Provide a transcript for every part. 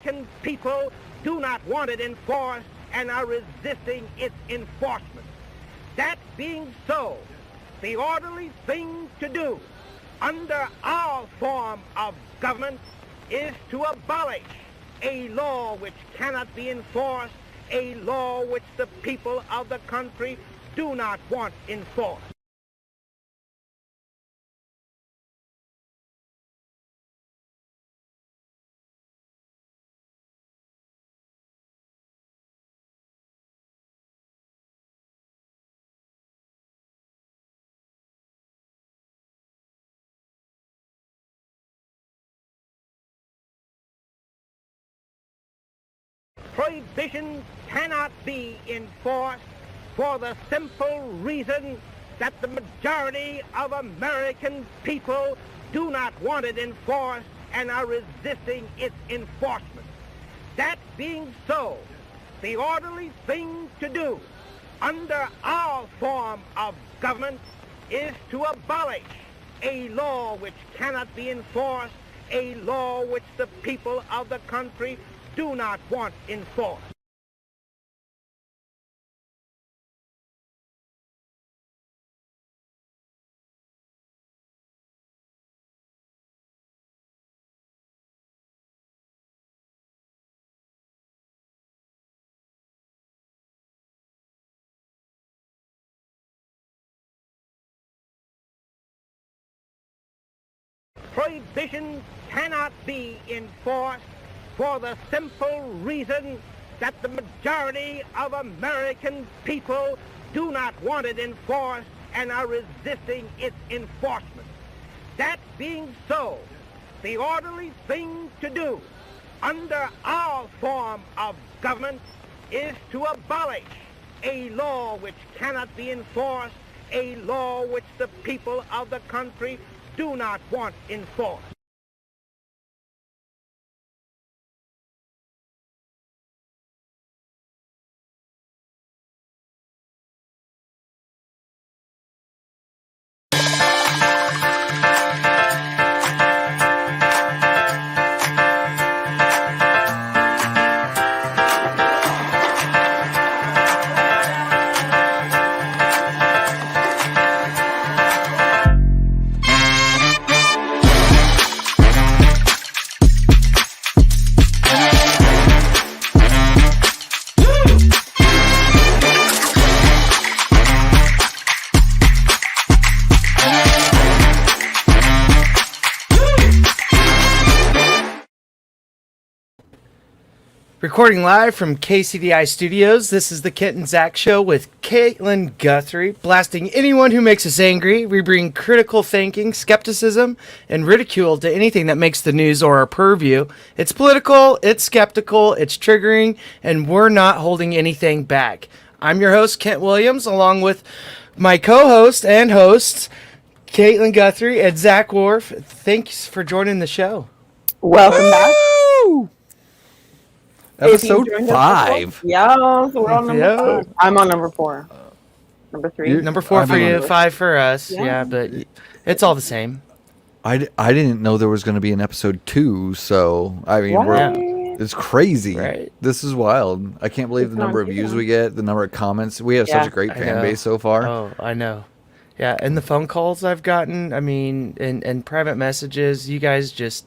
American people do not want it enforced and are resisting its enforcement. That being so, the orderly thing to do under our form of government is to abolish a law which cannot be enforced, a law which the people of the country do not want enforced. Prohibition cannot be enforced for the simple reason that the majority of American people do not want it enforced and are resisting its enforcement. That being so, the orderly thing to do under our form of government is to abolish a law which cannot be enforced, a law which the people of the country do not want enforced. Prohibition cannot be enforced for the simple reason that the majority of American people do not want it enforced and are resisting its enforcement. That being so, the orderly thing to do under our form of government is to abolish a law which cannot be enforced, a law which the people of the country do not want enforced. Recording live from KCDI Studios, this is the Kent and Zach Show with Katy Guthrie, blasting anyone who makes us angry. We bring critical thinking, skepticism, and ridicule to anything that makes the news or our purview. It's political, it's skeptical, it's triggering, and we're not holding anything back. I'm your host, Kent Williams, along with my co-host and hosts, Katy Guthrie and Zach Worf. Thanks for joining the show. Welcome back. Episode 5. Yeah, so we're on number 4. I'm on number 4. Number 3. Number 4 for you, 5 for us. Yeah, but it's all the same. I didn't know there was going to be an episode 2, so I mean, it's crazy. Right. This is wild. I can't believe the number of views we get, the number of comments. We have such a great fan base so far. Oh, I know. Yeah, and the phone calls I've gotten, I mean, and private messages, you guys just...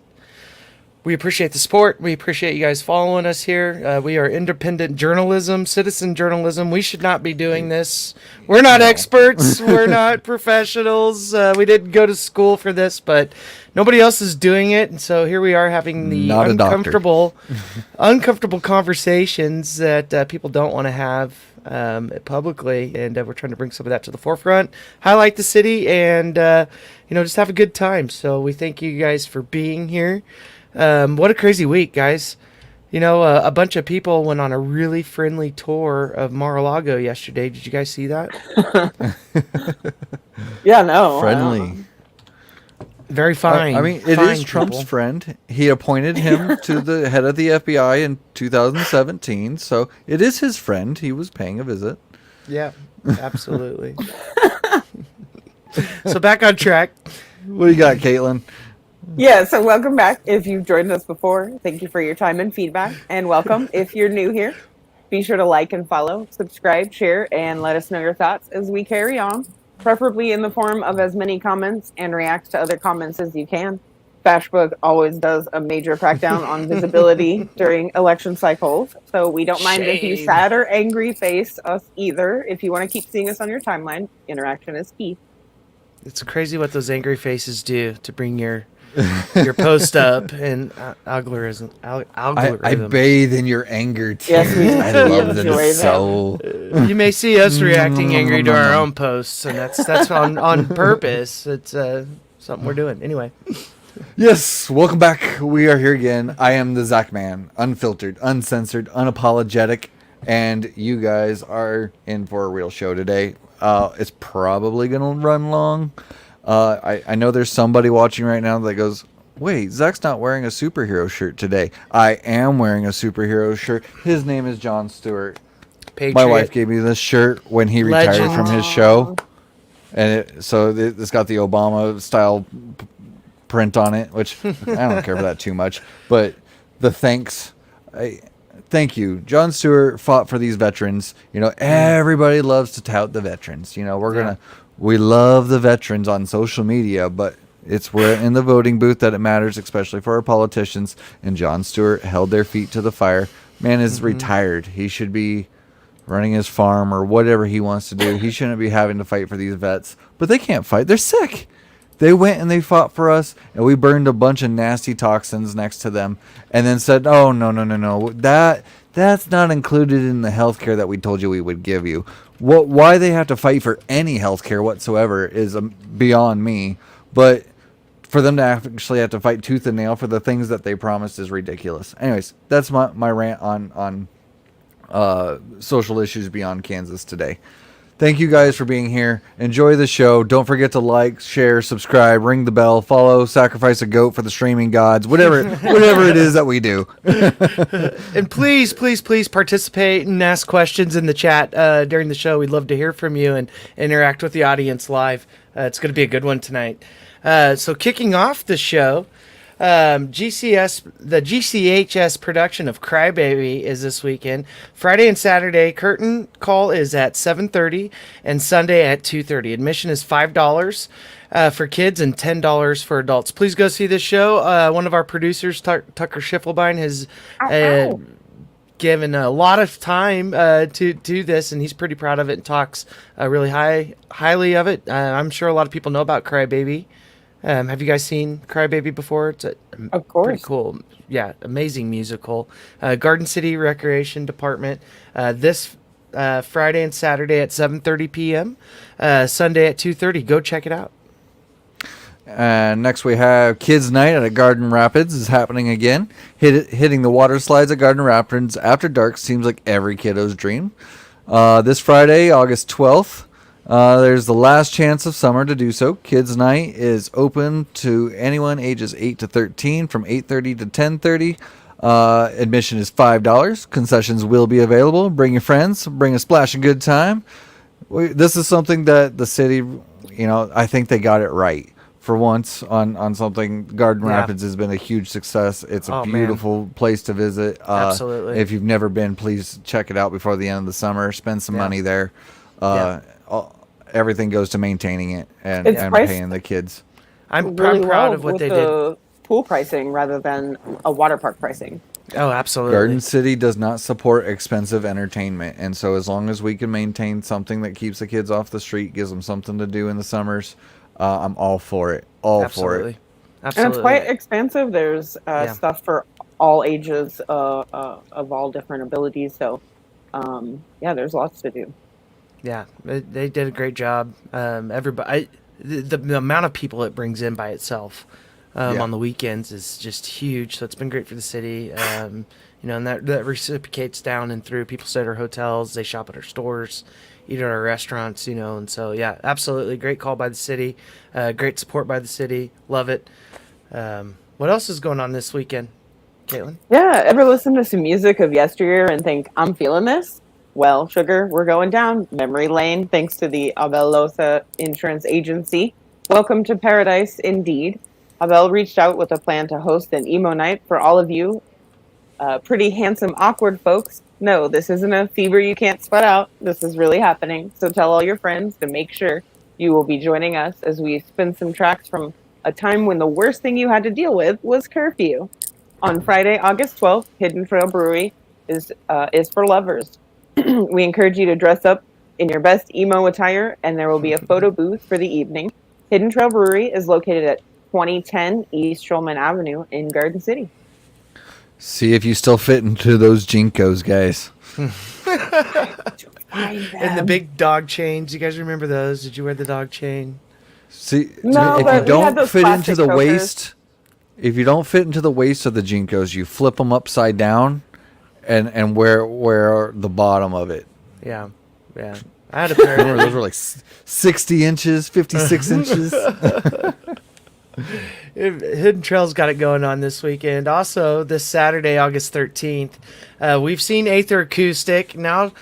We appreciate the support. We appreciate you guys following us here. We are independent journalism, citizen journalism. We should not be doing this. We're not experts. We're not professionals. We didn't go to school for this, but nobody else is doing it. And so here we are having the uncomfortable conversations that people don't want to have publicly. And we're trying to bring some of that to the forefront, highlight the city, and just have a good time. So we thank you guys for being here. What a crazy week, guys. A bunch of people went on a really friendly tour of Mar-a-Lago yesterday. Did you guys see that? Yeah, no. Friendly. Very fine. I mean, it is Trump's friend. He appointed him to the head of the FBI in 2017, so it is his friend. He was paying a visit. Yeah, absolutely. So back on track. What do you got, Caitlin? Yeah, so welcome back. If you've joined us before, thank you for your time and feedback. And welcome if you're new here. Be sure to like and follow, subscribe, share, and let us know your thoughts as we carry on, preferably in the form of as many comments and reacts to other comments as you can. Bashbook always does a major crackdown on visibility during election cycles, so we don't mind if you sad or angry face us either. If you want to keep seeing us on your timeline, interaction is key. It's crazy what those angry faces do to bring your post up and algorithm. I bathe in your anger too. Yes, I love them so. You may see us reacting angry to our own posts, and that's on purpose. It's something we're doing anyway. Yes, welcome back. We are here again. I am the Zach Man, unfiltered, uncensored, unapologetic, and you guys are in for a real show today. It's probably gonna run long. I know there's somebody watching right now that goes, wait, Zach's not wearing a superhero shirt today. I am wearing a superhero shirt. His name is Jon Stewart. Patriot. My wife gave me this shirt when he retired from his show. And it's got the Obama style print on it, which I don't care for that too much. But the thank you. Jon Stewart fought for these veterans. You know, everybody loves to tout the veterans. You know, we love the veterans on social media, but we're in the voting booth that it matters, especially for our politicians. And Jon Stewart held their feet to the fire. Man is retired. He should be running his farm or whatever he wants to do. He shouldn't be having to fight for these vets. But they can't fight. They're sick. They went and they fought for us, and we burned a bunch of nasty toxins next to them, and then said, "Oh no, that's not included in the health care that we told you we would give you." Why they have to fight for any health care whatsoever is beyond me. But for them to actually have to fight tooth and nail for the things that they promised is ridiculous. Anyways, that's my rant on social issues beyond Kansas today. Thank you guys for being here. Enjoy the show. Don't forget to like, share, subscribe, ring the bell, follow, sacrifice a goat for the streaming gods, whatever it is that we do. And please participate and ask questions in the chat during the show. We'd love to hear from you and interact with the audience live. It's going to be a good one tonight. So kicking off the show, the GCHS production of Crybaby is this weekend. Friday and Saturday, curtain call is at 7:30 and Sunday at 2:30. Admission is $5 for kids and $10 for adults. Please go see this show. One of our producers, Tucker Schiffelbein, has given a lot of time to this, and he's pretty proud of it and talks really highly of it. I'm sure a lot of people know about Crybaby. Have you guys seen Crybaby before? It's of course. Pretty cool. Yeah, amazing musical. Garden City Recreation Department this Friday and Saturday at 7:30 p.m. Sunday at 2:30. Go check it out. Next we have Kids Night at Garden Rapids is happening again. Hitting the water slides at Garden Rapids after dark seems like every kiddo's dream. This Friday, August 12th. There's the last chance of summer to do so. Kids Night is open to anyone ages 8 to 13 from 8:30 to 10:30. Admission is $5. Concessions will be available. Bring your friends. Bring a splash of good time. This is something that the city, I think they got it right. For once on something. Garden Rapids has been a huge success. It's a beautiful place to visit. Absolutely. If you've never been, please check it out before the end of the summer. Spend some money there. Everything goes to maintaining it and paying the kids. I'm proud of what they did. Pool pricing rather than a water park pricing. Oh, absolutely. Garden City does not support expensive entertainment, and so as long as we can maintain something that keeps the kids off the street, gives them something to do in the summers, I'm all for it. Absolutely. And it's quite expansive. There's stuff for all ages of all different abilities. So, there's lots to do. Yeah, they did a great job. Everybody, the amount of people it brings in by itself on the weekends is just huge. So it's been great for the city. And that reciprocates down and through. People stay at our hotels, they shop at our stores, eat at our restaurants. And so absolutely great call by the city. Great support by the city. Love it. What else is going on this weekend, Caitlin? Yeah, ever listen to some music of yesteryear and think, I'm feeling this? Well, sugar, we're going down memory lane thanks to the Abelosa Insurance Agency. Welcome to paradise, indeed. Abel reached out with a plan to host an emo night for all of you pretty handsome, awkward folks. No, this isn't a fever you can't sweat out. This is really happening. So tell all your friends to make sure you will be joining us as we spin some tracks from a time when the worst thing you had to deal with was curfew. On Friday, August 12th, Hidden Trail Brewery is for lovers. We encourage you to dress up in your best emo attire, and there will be a photo booth for the evening. Hidden Trail Brewery is located at 2010 East Shulman Avenue in Garden City. See if you still fit into those Jinkos, guys. And the big dog chains. You guys remember those? Did you wear the dog chain? See, no, if you don't fit into the waist, if you don't fit into the waist of the Jinkos, you flip them upside down and wear the bottom of it. Yeah. I had a pair of those were like 60 inches, 56 inches. Hidden Trail's got it going on this weekend. Also, this Saturday, August 13th, we've seen Aether Acoustic. Now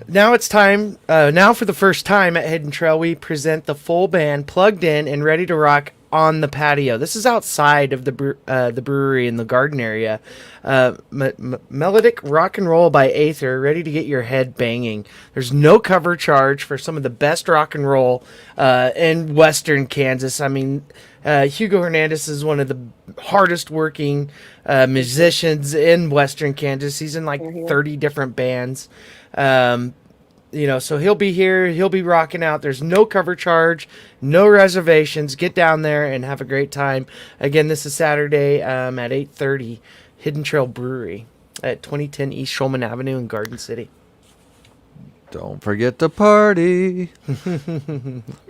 it's time. Now for the first time at Hidden Trail, we present the full band plugged in and ready to rock on the patio. This is outside of the brewery in the garden area. Melodic rock and roll by Aether, ready to get your head banging. There's no cover charge for some of the best rock and roll in Western Kansas. I mean, Hugo Hernandez is one of the hardest working musicians in Western Kansas. He's in like 30 different bands. So he'll be here. He'll be rocking out. There's no cover charge, no reservations. Get down there and have a great time. Again, this is Saturday at 8:30, Hidden Trail Brewery at 2010 East Shulman Avenue in Garden City. Don't forget to party.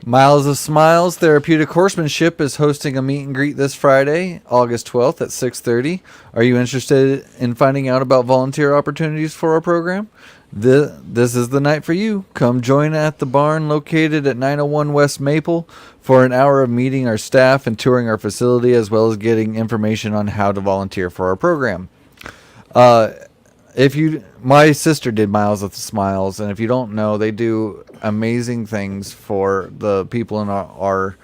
Miles of Smiles Therapeutic Horsemanship is hosting a meet and greet this Friday, August 12th at 6:30. Are you interested in finding out about volunteer opportunities for our program? This is the night for you. Come join at the barn located at 901 West Maple for an hour of meeting our staff and touring our facility, as well as getting information on how to volunteer for our program. My sister did Miles with Smiles, and if you don't know, they do amazing things for the people in our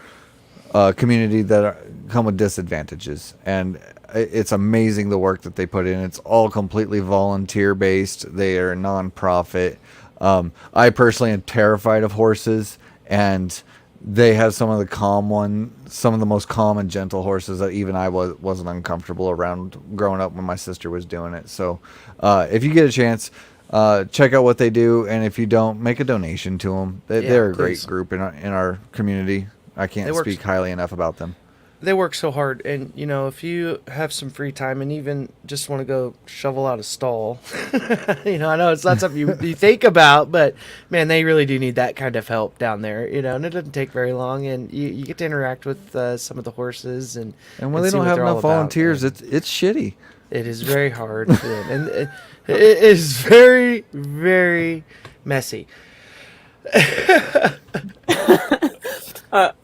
community that come with disadvantages, and it's amazing the work that they put in. It's all completely volunteer based. They are a non-profit. I personally am terrified of horses, and they have some of the most calm and gentle horses that even I wasn't uncomfortable around growing up when my sister was doing it. So if you get a chance, check out what they do, and if you don't, make a donation to them. They're a great group in our community. I can't speak highly enough about them. They work so hard, and if you have some free time and even just want to go shovel out a stall, I know it's not something you think about, but man, they really do need that kind of help down there, and it doesn't take very long, and you get to interact with some of the horses, and when they don't have enough volunteers, it's shitty. It is very hard, and it is very, very messy.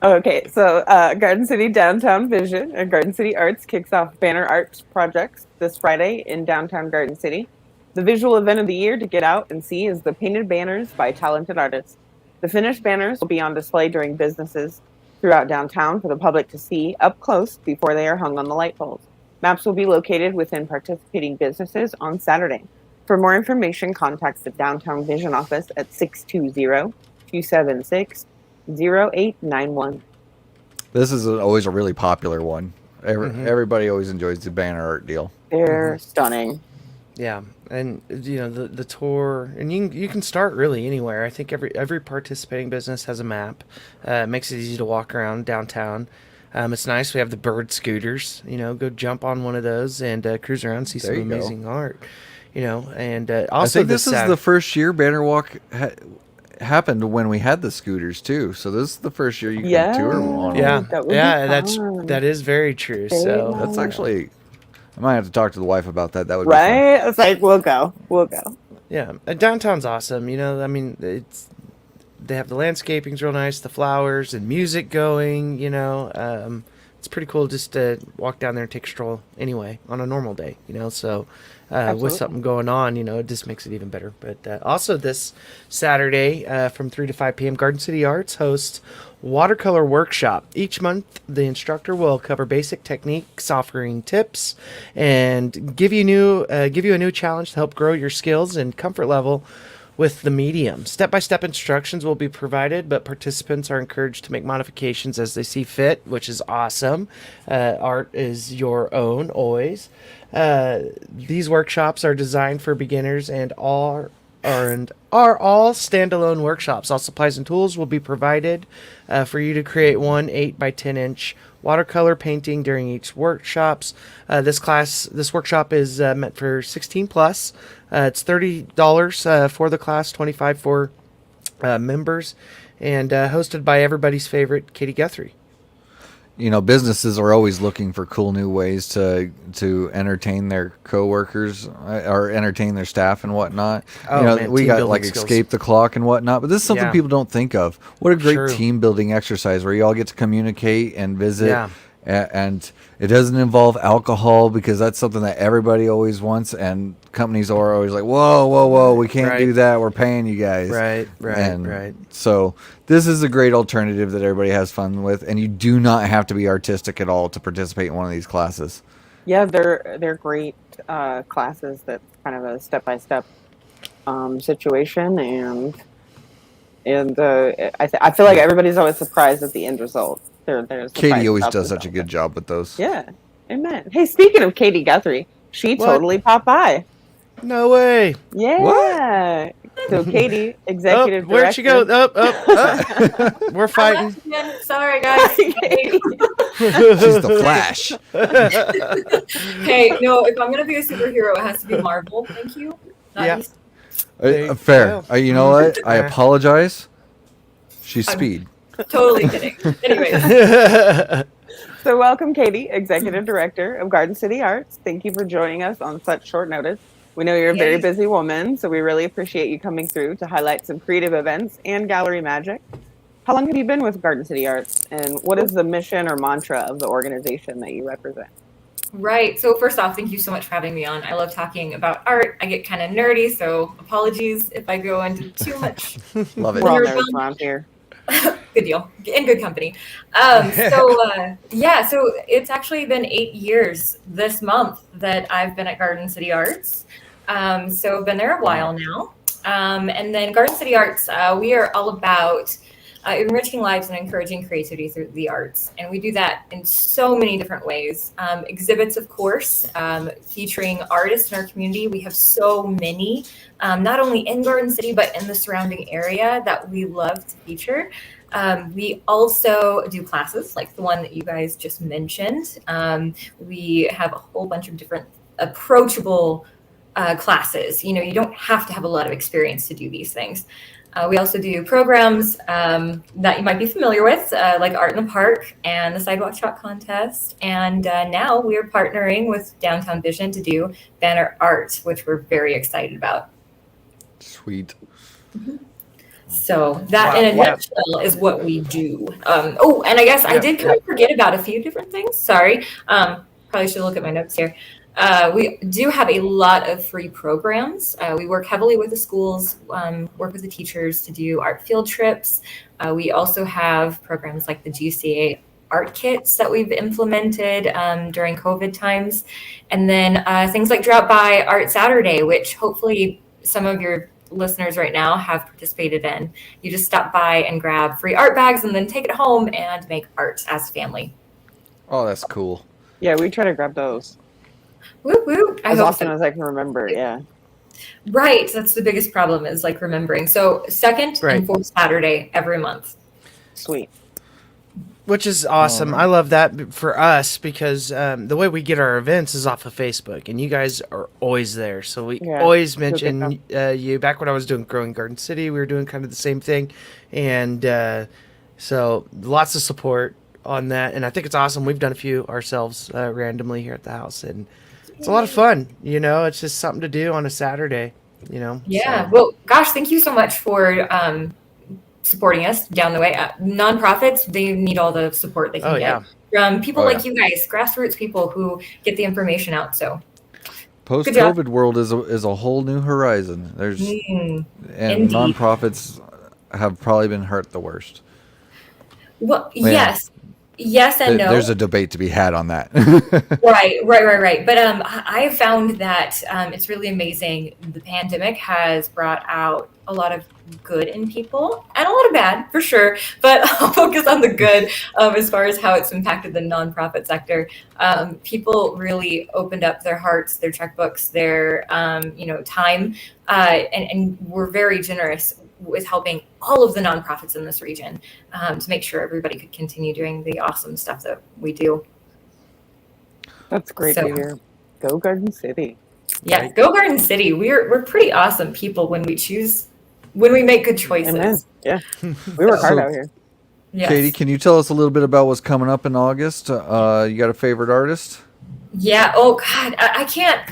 Okay, so Garden City Downtown Vision and Garden City Arts kicks off banner art projects this Friday in downtown Garden City. The visual event of the year to get out and see is the painted banners by talented artists. The finished banners will be on display during businesses throughout downtown for the public to see up close before they are hung on the light poles. Maps will be located within participating businesses on Saturday. For more information, contact the Downtown Vision office at 620-276 0891. This is always a really popular one. Everybody always enjoys the banner art deal. They're stunning. Yeah, and the tour, and you can start really anywhere. I think every participating business has a map. It makes it easy to walk around downtown. It's nice. We have the bird scooters. Go jump on one of those and cruise around, see some amazing art. And also I think this is the first year Banner Walk happened when we had the scooters too. So this is the first year you can tour on them. That is very true. So that's actually, I might have to talk to the wife about that. That would be fun. It's like we'll go. Yeah, downtown's awesome. They have the landscaping's real nice, the flowers and music going. it's pretty cool just to walk down there and take a stroll anyway on a normal day, so with something going on, it just makes it even better. But also this Saturday from 3 to 5 p.m., Garden City Arts hosts watercolor workshop. Each month, the instructor will cover basic techniques, offering tips, and give you a new challenge to help grow your skills and comfort level with the medium. Step-by-step instructions will be provided, but participants are encouraged to make modifications as they see fit, which is awesome. Art is your own, always. These workshops are designed for beginners and are all standalone workshops. All supplies and tools will be provided for you to create one 8 by 10 inch watercolor painting during each workshops. This workshop is meant for 16 plus. It's $30 for the class, $25 for members, and hosted by everybody's favorite Katy Guthrie. Businesses are always looking for cool new ways to entertain their coworkers or entertain their staff and whatnot. We got like skills. Escape the clock and whatnot, but this is something people don't think of. What a great team building exercise where you all get to communicate and visit. Yeah. And it doesn't involve alcohol because that's something that everybody always wants, and companies are always like, whoa, we can't do that. We're paying you guys. Right. So this is a great alternative that everybody has fun with, and you do not have to be artistic at all to participate in one of these classes. Yeah, they're great classes. That's kind of a step-by-step situation, and I feel like everybody's always surprised at the end result. Katy always does such a good job with those. Yeah, amen. Hey, speaking of Katy Guthrie, she totally popped by. No way. Yeah. What? So Katy, executive director. Where'd she go? We're fighting. Sorry, guys. She's the Flash. Hey, no, if I'm going to be a superhero, it has to be Marvel. Thank you. Fair. You know what? I apologize. She's Speed. Totally kidding. Anyways. So welcome, Katy, Executive Director of Garden City Arts. Thank you for joining us on such short notice. We know you're a very busy woman, so we really appreciate you coming through to highlight some creative events and gallery magic. How long have you been with Garden City Arts, and what is the mission or mantra of the organization that you represent? Right. So first off, thank you so much for having me on. I love talking about art. I get kind of nerdy, so apologies if I go into too much. Love it. We're all nerds around here. Good deal. In good company. So it's actually been 8 years this month that I've been at Garden City Arts. So I've been there a while now. And then Garden City Arts, we are all about enriching lives and encouraging creativity through the arts. And we do that in so many different ways. Exhibits, of course, featuring artists in our community. We have so many, not only in Garden City, but in the surrounding area that we love to feature. We also do classes like the one that you guys just mentioned. We have a whole bunch of different approachable classes. You don't have to have a lot of experience to do these things. We also do programs that you might be familiar with, like Art in the Park and the Sidewalk Shot Contest. And now we are partnering with Downtown Vision to do banner art, which we're very excited about. Sweet. Mm-hmm. So that in a nutshell is what we do. And I guess I did kind of forget about a few different things. Sorry. Probably should look at my notes here. We do have a lot of free programs. We work heavily with the schools, work with the teachers to do art field trips. We also have programs like the GCA art kits that we've implemented during COVID times. And then things like Drop By Art Saturday, which hopefully some of your listeners right now have participated in. You just stop by and grab free art bags and then take it home and make art as a family. Oh, that's cool. Yeah, we try to grab those. Woo woo. As often as I can remember, yeah. Right. That's the biggest problem is like remembering. So second and fourth Saturday every month. Sweet. Which is awesome. I love that for us because the way we get our events is off of Facebook, and you guys are always there. So we always mention you. Back when I was doing Growing Garden City, we were doing kind of the same thing. And so lots of support on that. And I think it's awesome. We've done a few ourselves randomly here at the house. And it's a lot of fun. It's just something to do on a Saturday, Yeah. So. Well, gosh, thank you so much for supporting us down the way. Nonprofits, they need all the support they can get. from people like you guys, grassroots people who get the information out. So post-COVID world is a whole new horizon. There's and indeed. Nonprofits have probably been hurt the worst. Well, yes and no. There's a debate to be had on that. Right. But I found that it's really amazing. The pandemic has brought out a lot of good in people and a lot of bad, for sure. But I'll focus on the good as far as how it's impacted the nonprofit sector. People really opened up their hearts, their checkbooks, their time, and were very generous with helping all of the nonprofits in this region to make sure everybody could continue doing the awesome stuff that we do. That's great to hear. Go Garden City. Yeah, go Garden City. We're pretty awesome people when we make good choices. Amen. Yeah, we work hard out here. Yes. Katie, can you tell us a little bit about what's coming up in August? You got a favorite artist? Yeah. Oh God, I can't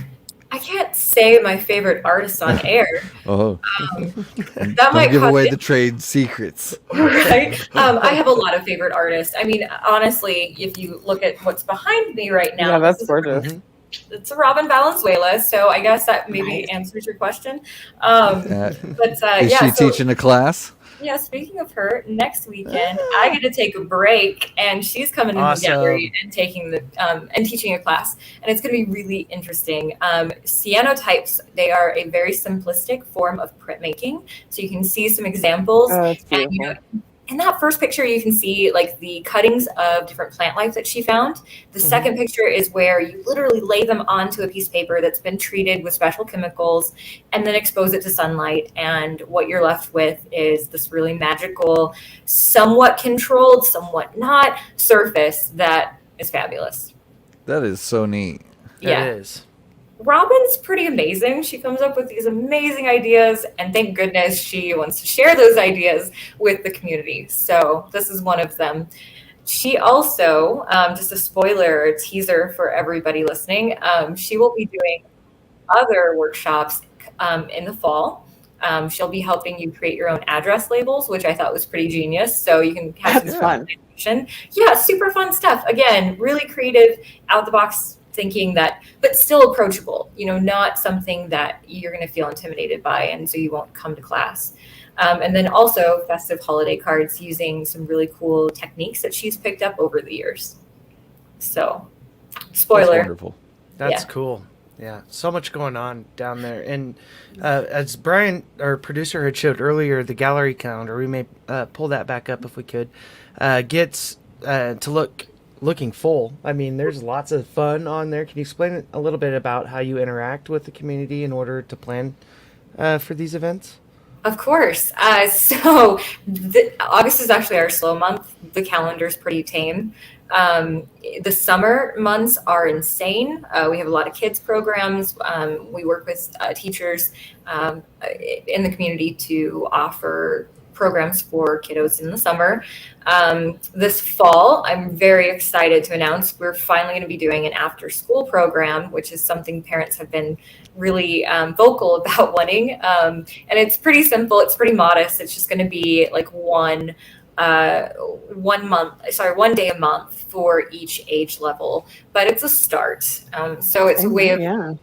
say my favorite artist on air. That might give away the trade secrets. Right. I have a lot of favorite artists. I mean, honestly, if you look at what's behind me right now, yeah, that's gorgeous. It's a Robin Valenzuela, so I guess that maybe answers your question. Is she teaching a class? Yeah, speaking of her, next weekend I get to take a break, and she's coming into the gallery and taking and teaching a class, and it's going to be really interesting. Cyanotypes, they are a very simplistic form of printmaking, so you can see some examples. And, in that first picture, you can see like the cuttings of different plant life that she found. The second picture is where you literally lay them onto a piece of paper that's been treated with special chemicals and then expose it to sunlight. And what you're left with is this really magical, somewhat controlled, somewhat not surface that is fabulous. That is so neat. Yeah. It is. Robin's pretty amazing. She comes up with these amazing ideas, and thank goodness she wants to share those ideas with the community. So this is one of them. She also, just a spoiler, a teaser for everybody listening, she will be doing other workshops in the fall. She'll be helping you create your own address labels, which I thought was pretty genius. So you can have some fun. Yeah, super fun stuff. Again, really creative, out the box thinking that, but still approachable, not something that you're going to feel intimidated by, and so you won't come to class. And then also festive holiday cards using some really cool techniques that she's picked up over the years. So, spoiler. That's wonderful. That's cool. Yeah, so much going on down there. And as Brian, our producer, had showed earlier, the gallery calendar, we may pull that back up if we could, gets to looking full. I mean, there's lots of fun on there. Can you explain a little bit about how you interact with the community in order to plan for these events? Of course. So August is actually our slow month. The calendar's pretty tame. The summer months are insane. We have a lot of kids programs. We work with teachers in the community to offer programs for kiddos in the summer. This fall, I'm very excited to announce we're finally going to be doing an after-school program, which is something parents have been really vocal about wanting. And it's pretty simple. It's pretty modest. It's just going to be like one day a month for each age level, but it's a start. So it's a way of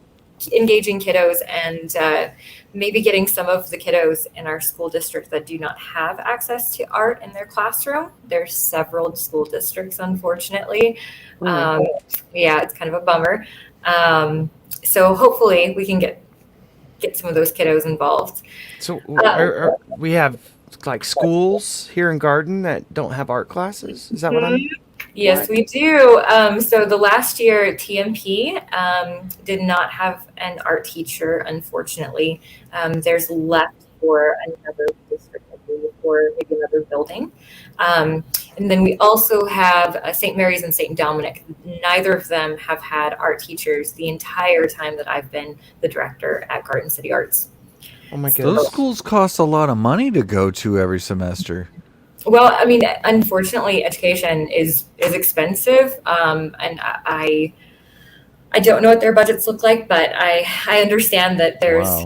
engaging kiddos and maybe getting some of the kiddos in our school district that do not have access to art in their classroom. There's several school districts, unfortunately. It's kind of a bummer. So hopefully we can get some of those kiddos involved. So we have like schools here in Garden that don't have art classes? Is that what I'm... Yes, we do. So the last year, TMP did not have an art teacher, unfortunately. There's left for another district, I believe, or maybe another building. And then we also have St. Mary's and St. Dominic. Neither of them have had art teachers the entire time that I've been the director at Garden City Arts. Oh my goodness. Those schools cost a lot of money to go to every semester. Well, I mean, unfortunately, education is expensive, and I don't know what their budgets look like, but I understand that there's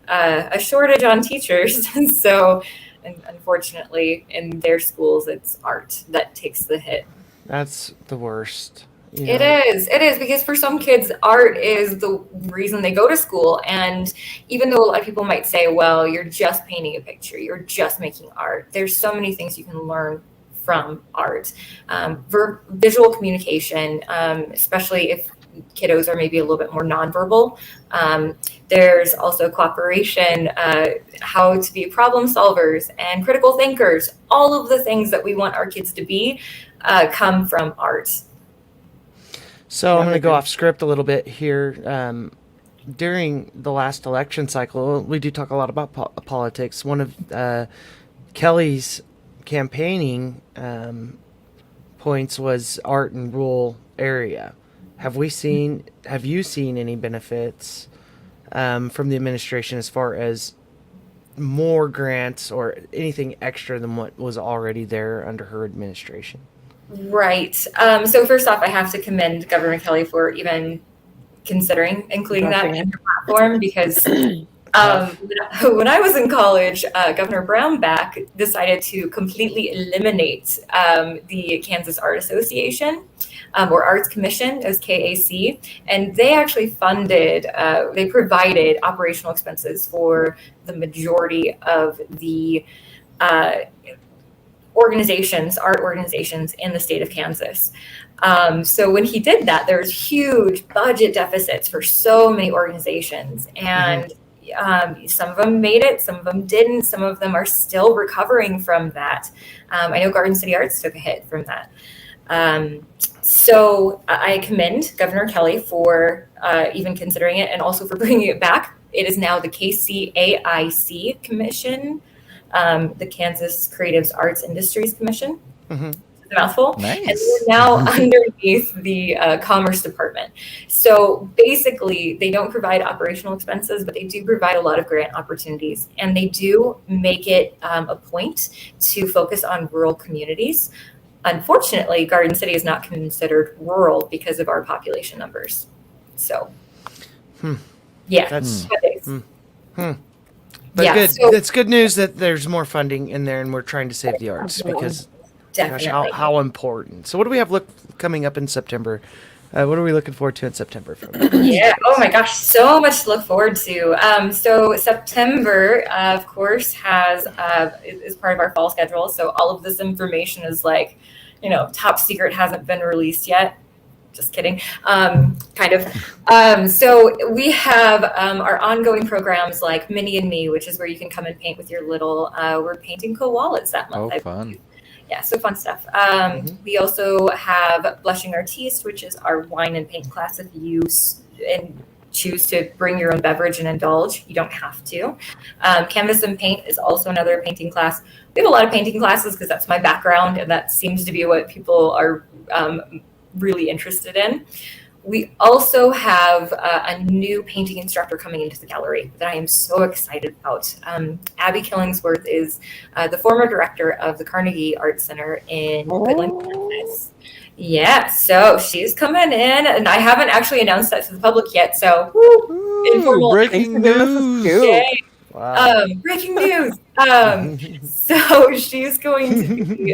a shortage on teachers, and so unfortunately, in their schools, it's art that takes the hit. That's the worst. It is because for some kids, art is the reason they go to school. And even though a lot of people might say, well, you're just painting a picture, you're just making art, there's so many things you can learn from art. Visual communication, especially if kiddos are maybe a little bit more nonverbal. There's also cooperation, how to be problem solvers and critical thinkers. All of the things that we want our kids to be come from art. So I'm going to go off script a little bit here. During the last election cycle, we do talk a lot about politics. One of Kelly's campaigning points was art in rural area. Have you seen any benefits from the administration as far as more grants or anything extra than what was already there under her administration? Right. So first off, I have to commend Governor Kelly for even considering including that in her platform, because when I was in college, Governor Brownback decided to completely eliminate the Kansas Art Association or Arts Commission, as KAC, and they actually they provided operational expenses for the majority of the art organizations in the state of Kansas. So when he did that, there's huge budget deficits for so many organizations, and some of them made it, some of them didn't, some of them are still recovering from that. I know Garden City Arts took a hit from that. So I commend Governor Kelly for even considering it, and also for bringing it back. It is now the KCAIC Commission, the Kansas Creative Arts Industries Commission. It's a mouthful. Nice. And we're now underneath the Commerce Department. So basically, they don't provide operational expenses, but they do provide a lot of grant opportunities. And they do make it a point to focus on rural communities. Unfortunately, Garden City is not considered rural because of our population numbers. So, yeah. That's But good. It's good news that there's more funding in there, and we're trying to save the arts, because gosh, how important. So what do we have coming up in September? What are we looking forward to in September? Yeah. Oh my gosh, so much to look forward to. So September, of course, is part of our fall schedule. So all of this information is top secret, hasn't been released yet. Just kidding. Kind of. So we have our ongoing programs like Minnie and Me, which is where you can come and paint with your little. We're painting koalas that month. Oh, fun. Yeah, so fun stuff. We also have Blushing Artiste, which is our wine and paint class. If you choose to bring your own beverage and indulge, you don't have to. Canvas and Paint is also another painting class. We have a lot of painting classes because that's my background, and that seems to be what people are really interested in. We also have a new painting instructor coming into the gallery that I am so excited about. Abby Killingsworth is the former director of the Carnegie Art Center in Midland, Kansas. Yeah, so she's coming in, and I haven't actually announced that to the public yet. So, informal breaking news! Yay. Wow. Breaking news. So she's going to be,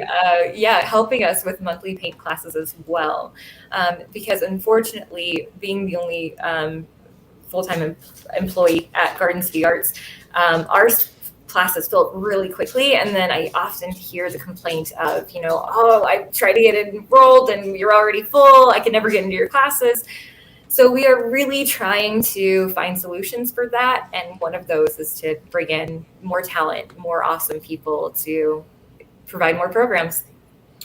helping us with monthly paint classes as well. Because unfortunately, being the only full-time employee at Garden City Arts, our classes fill up really quickly. And then I often hear the complaint of, I try to get enrolled and you're already full. I can never get into your classes. So we are really trying to find solutions for that. And one of those is to bring in more talent, more awesome people to provide more programs.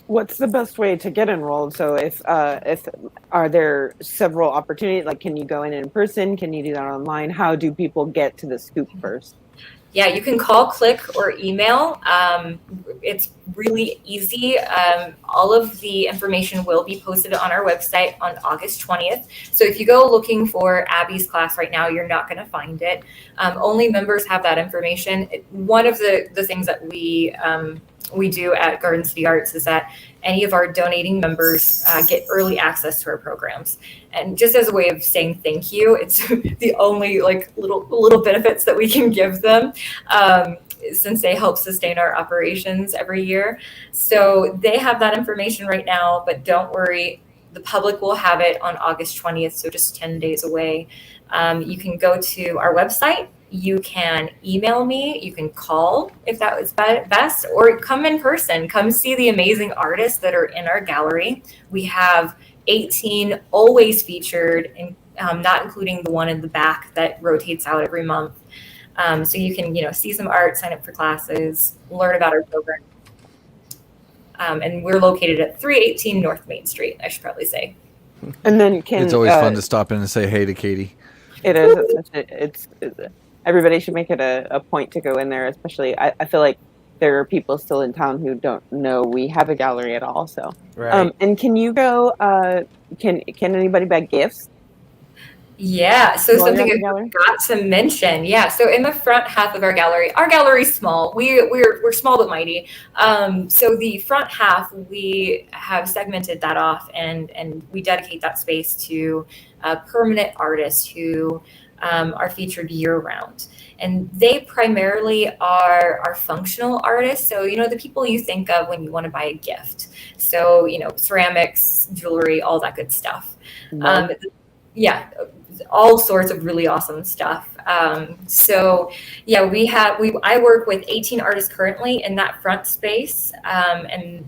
What's the best way to get enrolled? So if are there several opportunities? Like, can you go in person? Can you do that online? How do people get to the scoop first? Yeah, you can call, click, or email. It's really easy. All of the information will be posted on our website on August 20th. So if you go looking for Abby's class right now, you're not going to find it. Only members have that information. One of the things that we do at Garden City Arts is that any of our donating members get early access to our programs. And just as a way of saying thank you, it's the only little benefits that we can give them. since they help sustain our operations every year. So they have that information right now, but don't worry, the public will have it on August 20th, so just 10 days away. You can go to our website. You can email me. You can call if that was best, or come in person. Come see the amazing artists that are in our gallery. We have 18 always featured, not including the one in the back that rotates out every month. So you can, see some art, sign up for classes, learn about our program. And we're located at 318 North Main Street, I should probably say. And then it's always fun to stop in and say hey to Katy. It is. It's everybody should make it a point to go in there, especially I feel like there are people still in town who don't know we have a gallery at all. So, right. And can you go, can anybody buy gifts? Yeah, so something I forgot to mention. Yeah, so in the front half of our gallery's small. We're small but mighty. So the front half, we have segmented that off, and we dedicate that space to permanent artists who are featured year round. And they primarily are functional artists. So, the people you think of when you want to buy a gift. So, ceramics, jewelry, all that good stuff. Yeah, all sorts of really awesome stuff. So yeah, I work with 18 artists currently in that front space. And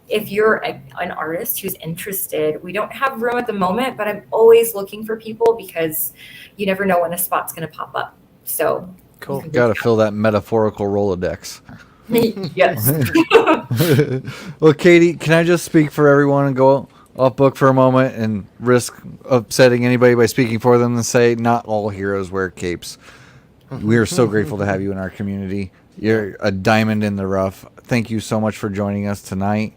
if you're an artist who's interested, we don't have room at the moment, but I'm always looking for people because you never know when a spot's going to pop up. So cool. Got to fill that metaphorical Rolodex. Yes. Well, Katy, can I just speak for everyone and go off book for a moment and risk upsetting anybody by speaking for them and say not all heroes wear capes? We are so grateful to have you in our community. You're a diamond in the rough. Thank you so much for joining us tonight.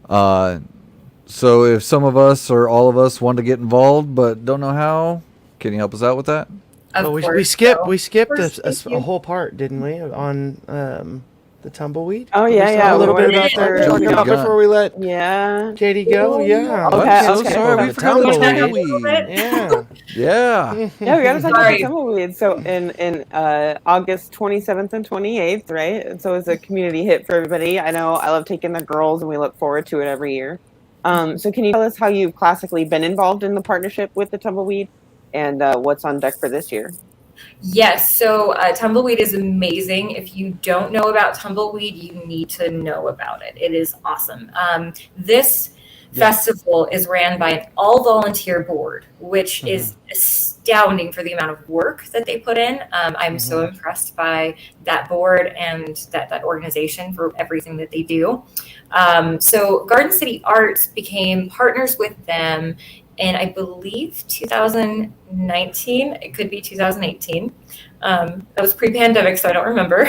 So if some of us or all of us want to get involved but don't know how, can you help us out with that? We skipped a whole part, didn't we, on the tumbleweed? Oh yeah. A little bit about that before we let Katy go. Yeah. Okay. I'm so sorry. We forgot the tumbleweed. Yeah. We gotta talk about the tumbleweed. So in August 27th and 28th, right? And so it's a community hit for everybody. I know I love taking the girls, and we look forward to it every year. So can you tell us how you've classically been involved in the partnership with the tumbleweed, and what's on deck for this year? Yes, so Tumbleweed is amazing. If you don't know about Tumbleweed, you need to know about it. It is awesome. This festival is ran by an all-volunteer board, which is astounding for the amount of work that they put in. I'm so impressed by that board and that organization for everything that they do. So Garden City Arts became partners with them in, I believe, 2019. It could be 2018. That was pre-pandemic, so I don't remember.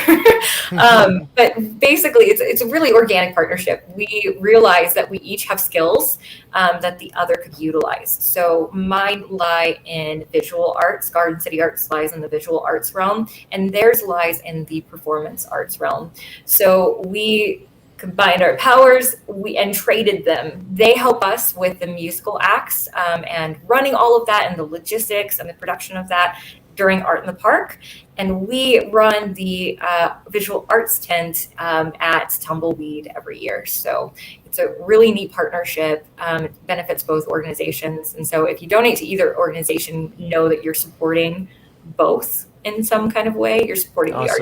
But basically, it's a really organic partnership. We realize that we each have skills that the other could utilize. So mine lie in visual arts. Garden City Arts lies in the visual arts realm, and theirs lies in the performance arts realm. So we combined our powers and traded them. They help us with the musical acts and running all of that and the logistics and the production of that during Art in the Park. And we run the visual arts tent at Tumbleweed every year. So it's a really neat partnership. It benefits both organizations. And so if you donate to either organization, know that you're supporting both in some kind of way. You're supporting the arts.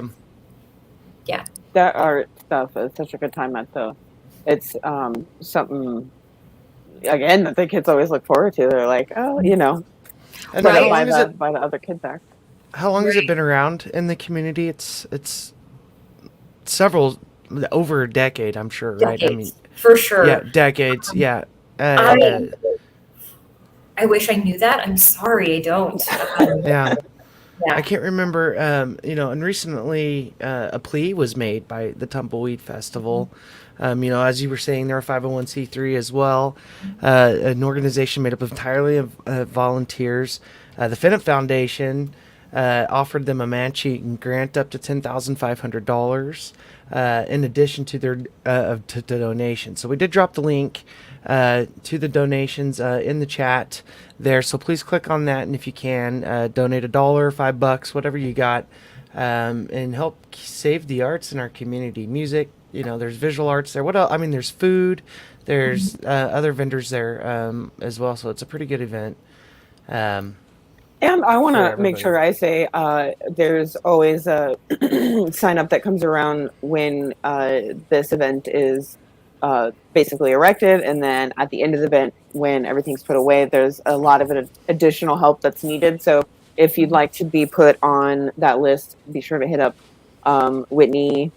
Yeah. That art stuff is such a good time at it's something again that the kids always look forward to. They're like, oh, and by the other kids there. How long has it been around in the community? It's over a decade, I'm sure, decades, right? I mean, for sure. Yeah, decades. Yeah. I wish I knew that. I'm sorry, I don't. Yeah. I can't remember, and recently a plea was made by the Tumbleweed Festival. As you were saying, they're a 501c3 as well, an organization made up entirely of volunteers. The Fennett Foundation offered them a matching grant up to $10,500 in addition to their to donation. So we did drop the link to the donations in the chat there. So please click on that, and if you can, donate $1, $5, whatever you got. and help save the arts in our community. Music, there's visual arts there. What else? I mean, there's food. There's other vendors there as well. So it's a pretty good event. And I want to make sure I say there's always a sign up that comes around when this event is basically erected. And then at the end of the event, when everything's put away, there's a lot of additional help that's needed. So if you'd like to be put on that list, be sure to hit up Whitney.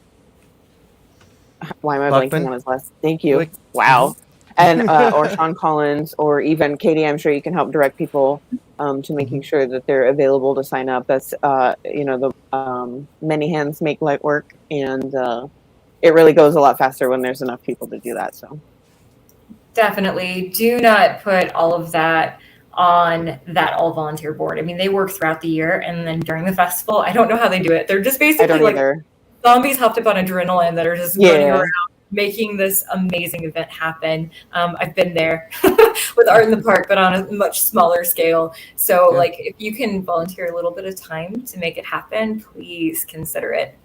Why am I blanking on his last? Thank you. Wow. And or Sean Collins, or even Katie. I'm sure you can help direct people to making sure that they're available to sign up. That's the many hands make light work, and it really goes a lot faster when there's enough people to do that. So definitely do not put all of that on that all volunteer board. I mean, they work throughout the year, and then during the festival, I don't know how they do it. They're just basically like zombies hopped up on adrenaline that are just running around making this amazing event happen. I've been there with Art in the Park, but on a much smaller scale. So like, if you can volunteer a little bit of time to make it happen, please consider it.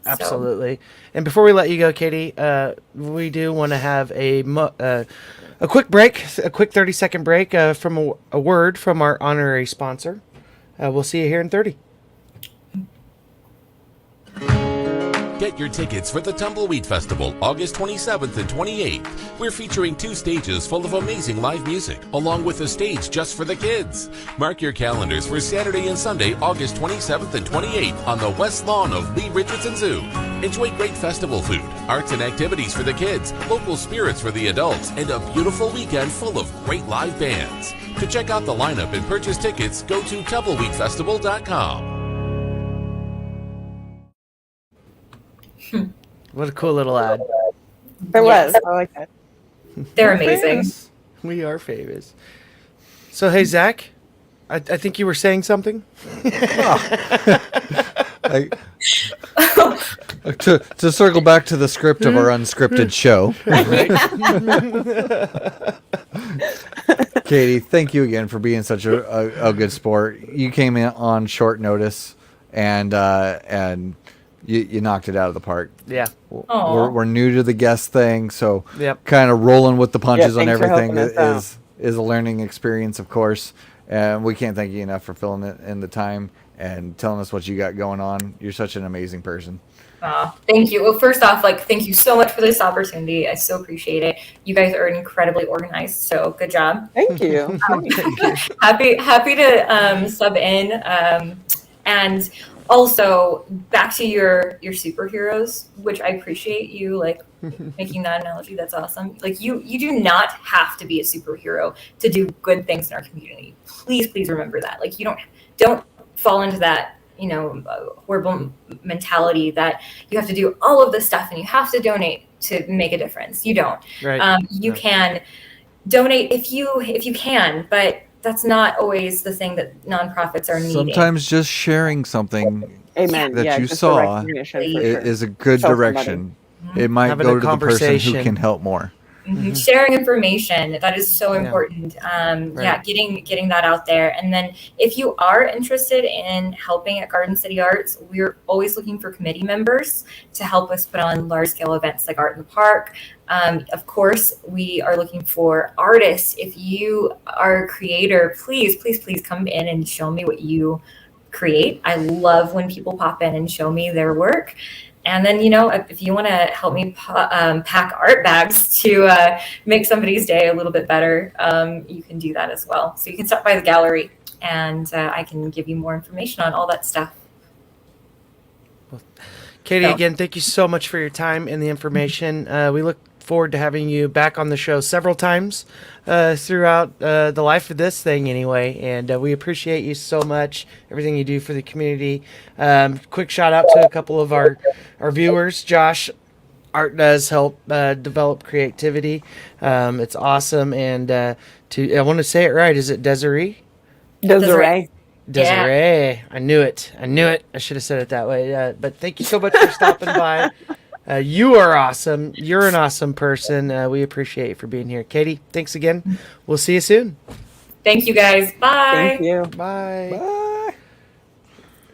Absolutely. And before we let you go, Katie, we do want to have a quick break, a quick 30-second break from a word from our honorary sponsor. We'll see you here in 30. Get your tickets for the Tumbleweed Festival, August 27th and 28th. We're featuring 2 stages full of amazing live music, along with a stage just for the kids. Mark your calendars for Saturday and Sunday, August 27th and 28th on the west lawn of Lee Richardson Zoo. Enjoy great festival food, arts and activities for the kids, local spirits for the adults, and a beautiful weekend full of great live bands. To check out the lineup and purchase tickets, go to tumbleweedfestival.com. What a cool little ad. There was. I like that. They're amazing. Famous. We are famous. So, hey, Zach, I think you were saying something? To circle back to the script of our unscripted show. Katie, thank you again for being such a good sport. You came in on short notice, and you knocked it out of the park. Yeah. We're new to the guest thing, so kind of rolling with the punches on everything is a learning experience, of course. And we can't thank you enough for filling it in the time and telling us what you got going on. You're such an amazing person. Thank you. Well, first off, thank you so much for this opportunity. I so appreciate it. You guys are incredibly organized, so good job. Thank you. Happy to sub in. And also, back to your superheroes, which I appreciate you making that analogy. That's awesome. You do not have to be a superhero to do good things in our community. Please remember that. You don't fall into that horrible mentality that you have to do all of this stuff and you have to donate to make a difference. You don't. Right. You can donate if you can, but that's not always the thing that nonprofits are needing. Sometimes just sharing something that you saw is a good direction. Mm-hmm. It might go to the person who can help more. Mm-hmm. Sharing information, that is so important. Getting that out there. And then if you are interested in helping at Garden City Arts, we're always looking for committee members to help us put on large scale events like Art in the Park. Of course, we are looking for artists. If you are a creator, please come in and show me what you create. I love when people pop in and show me their work. And then, if you want to help me pack art bags to make somebody's day a little bit better, you can do that as well. So you can stop by the gallery and I can give you more information on all that stuff. Well, Katie, again, thank you so much for your time and the information. We look forward to having you back on the show several times throughout the life of this thing anyway, and we appreciate you so much, everything you do for the community. Quick shout out to a couple of our viewers. Josh, art does help develop creativity. It's awesome. And I want to say it right, is it Desiree? Desiree. Yeah. I knew it. I should have said it that way. But thank you so much for stopping by. You are awesome. You're an awesome person. We appreciate you for being here. Katie, thanks again. We'll see you soon. Thank you, guys. Bye. Thank you. Bye. Bye.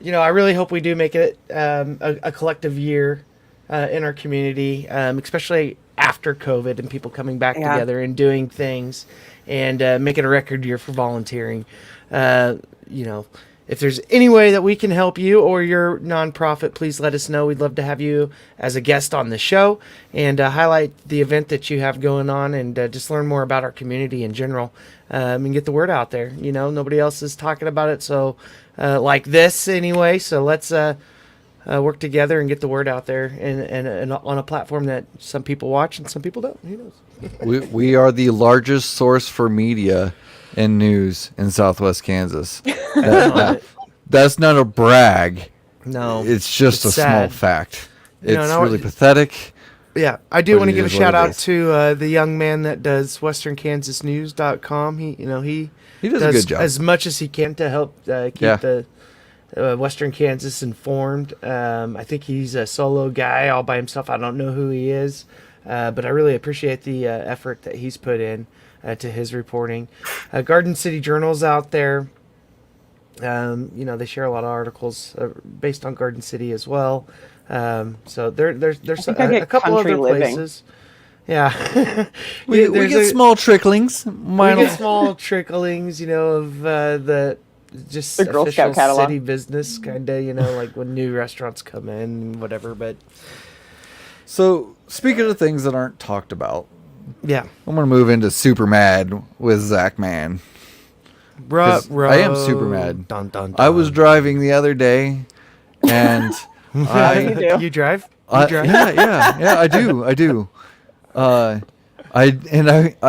I really hope we do make it a collective year in our community, especially after COVID and people coming back together and doing things, and make it a record year for volunteering. If there's any way that we can help you or your nonprofit, please let us know. We'd love to have you as a guest on the show and highlight the event that you have going on, and just learn more about our community in general, and get the word out there. Nobody else is talking about it, so like this anyway. So let's work together and get the word out there, and on a platform that some people watch and some people don't. Who knows? We are the largest source for media and news in Southwest Kansas. That's not a brag. No, it's just a small fact. It's really pathetic. Yeah, I do want to give a shout out to the young man that does westernkansasnews.com. He does a good job, as much as he can to help keep the Western Kansas informed. I think he's a solo guy all by himself. I don't know who he is, but I really appreciate the effort that he's put in to his reporting. Garden City Journal's out there. They share a lot of articles based on Garden City as well. So there's a couple other places. Yeah, we get small tricklings. We get small tricklings, of the just the Girl official Scout catalog. city business, kind of, like when new restaurants come in and whatever. But so speaking of things that aren't talked about, yeah, I'm gonna move into Super Mad with Zach Man. I am super mad. Dun, dun, dun. I was driving the other day, and You drive? Yeah, I do. I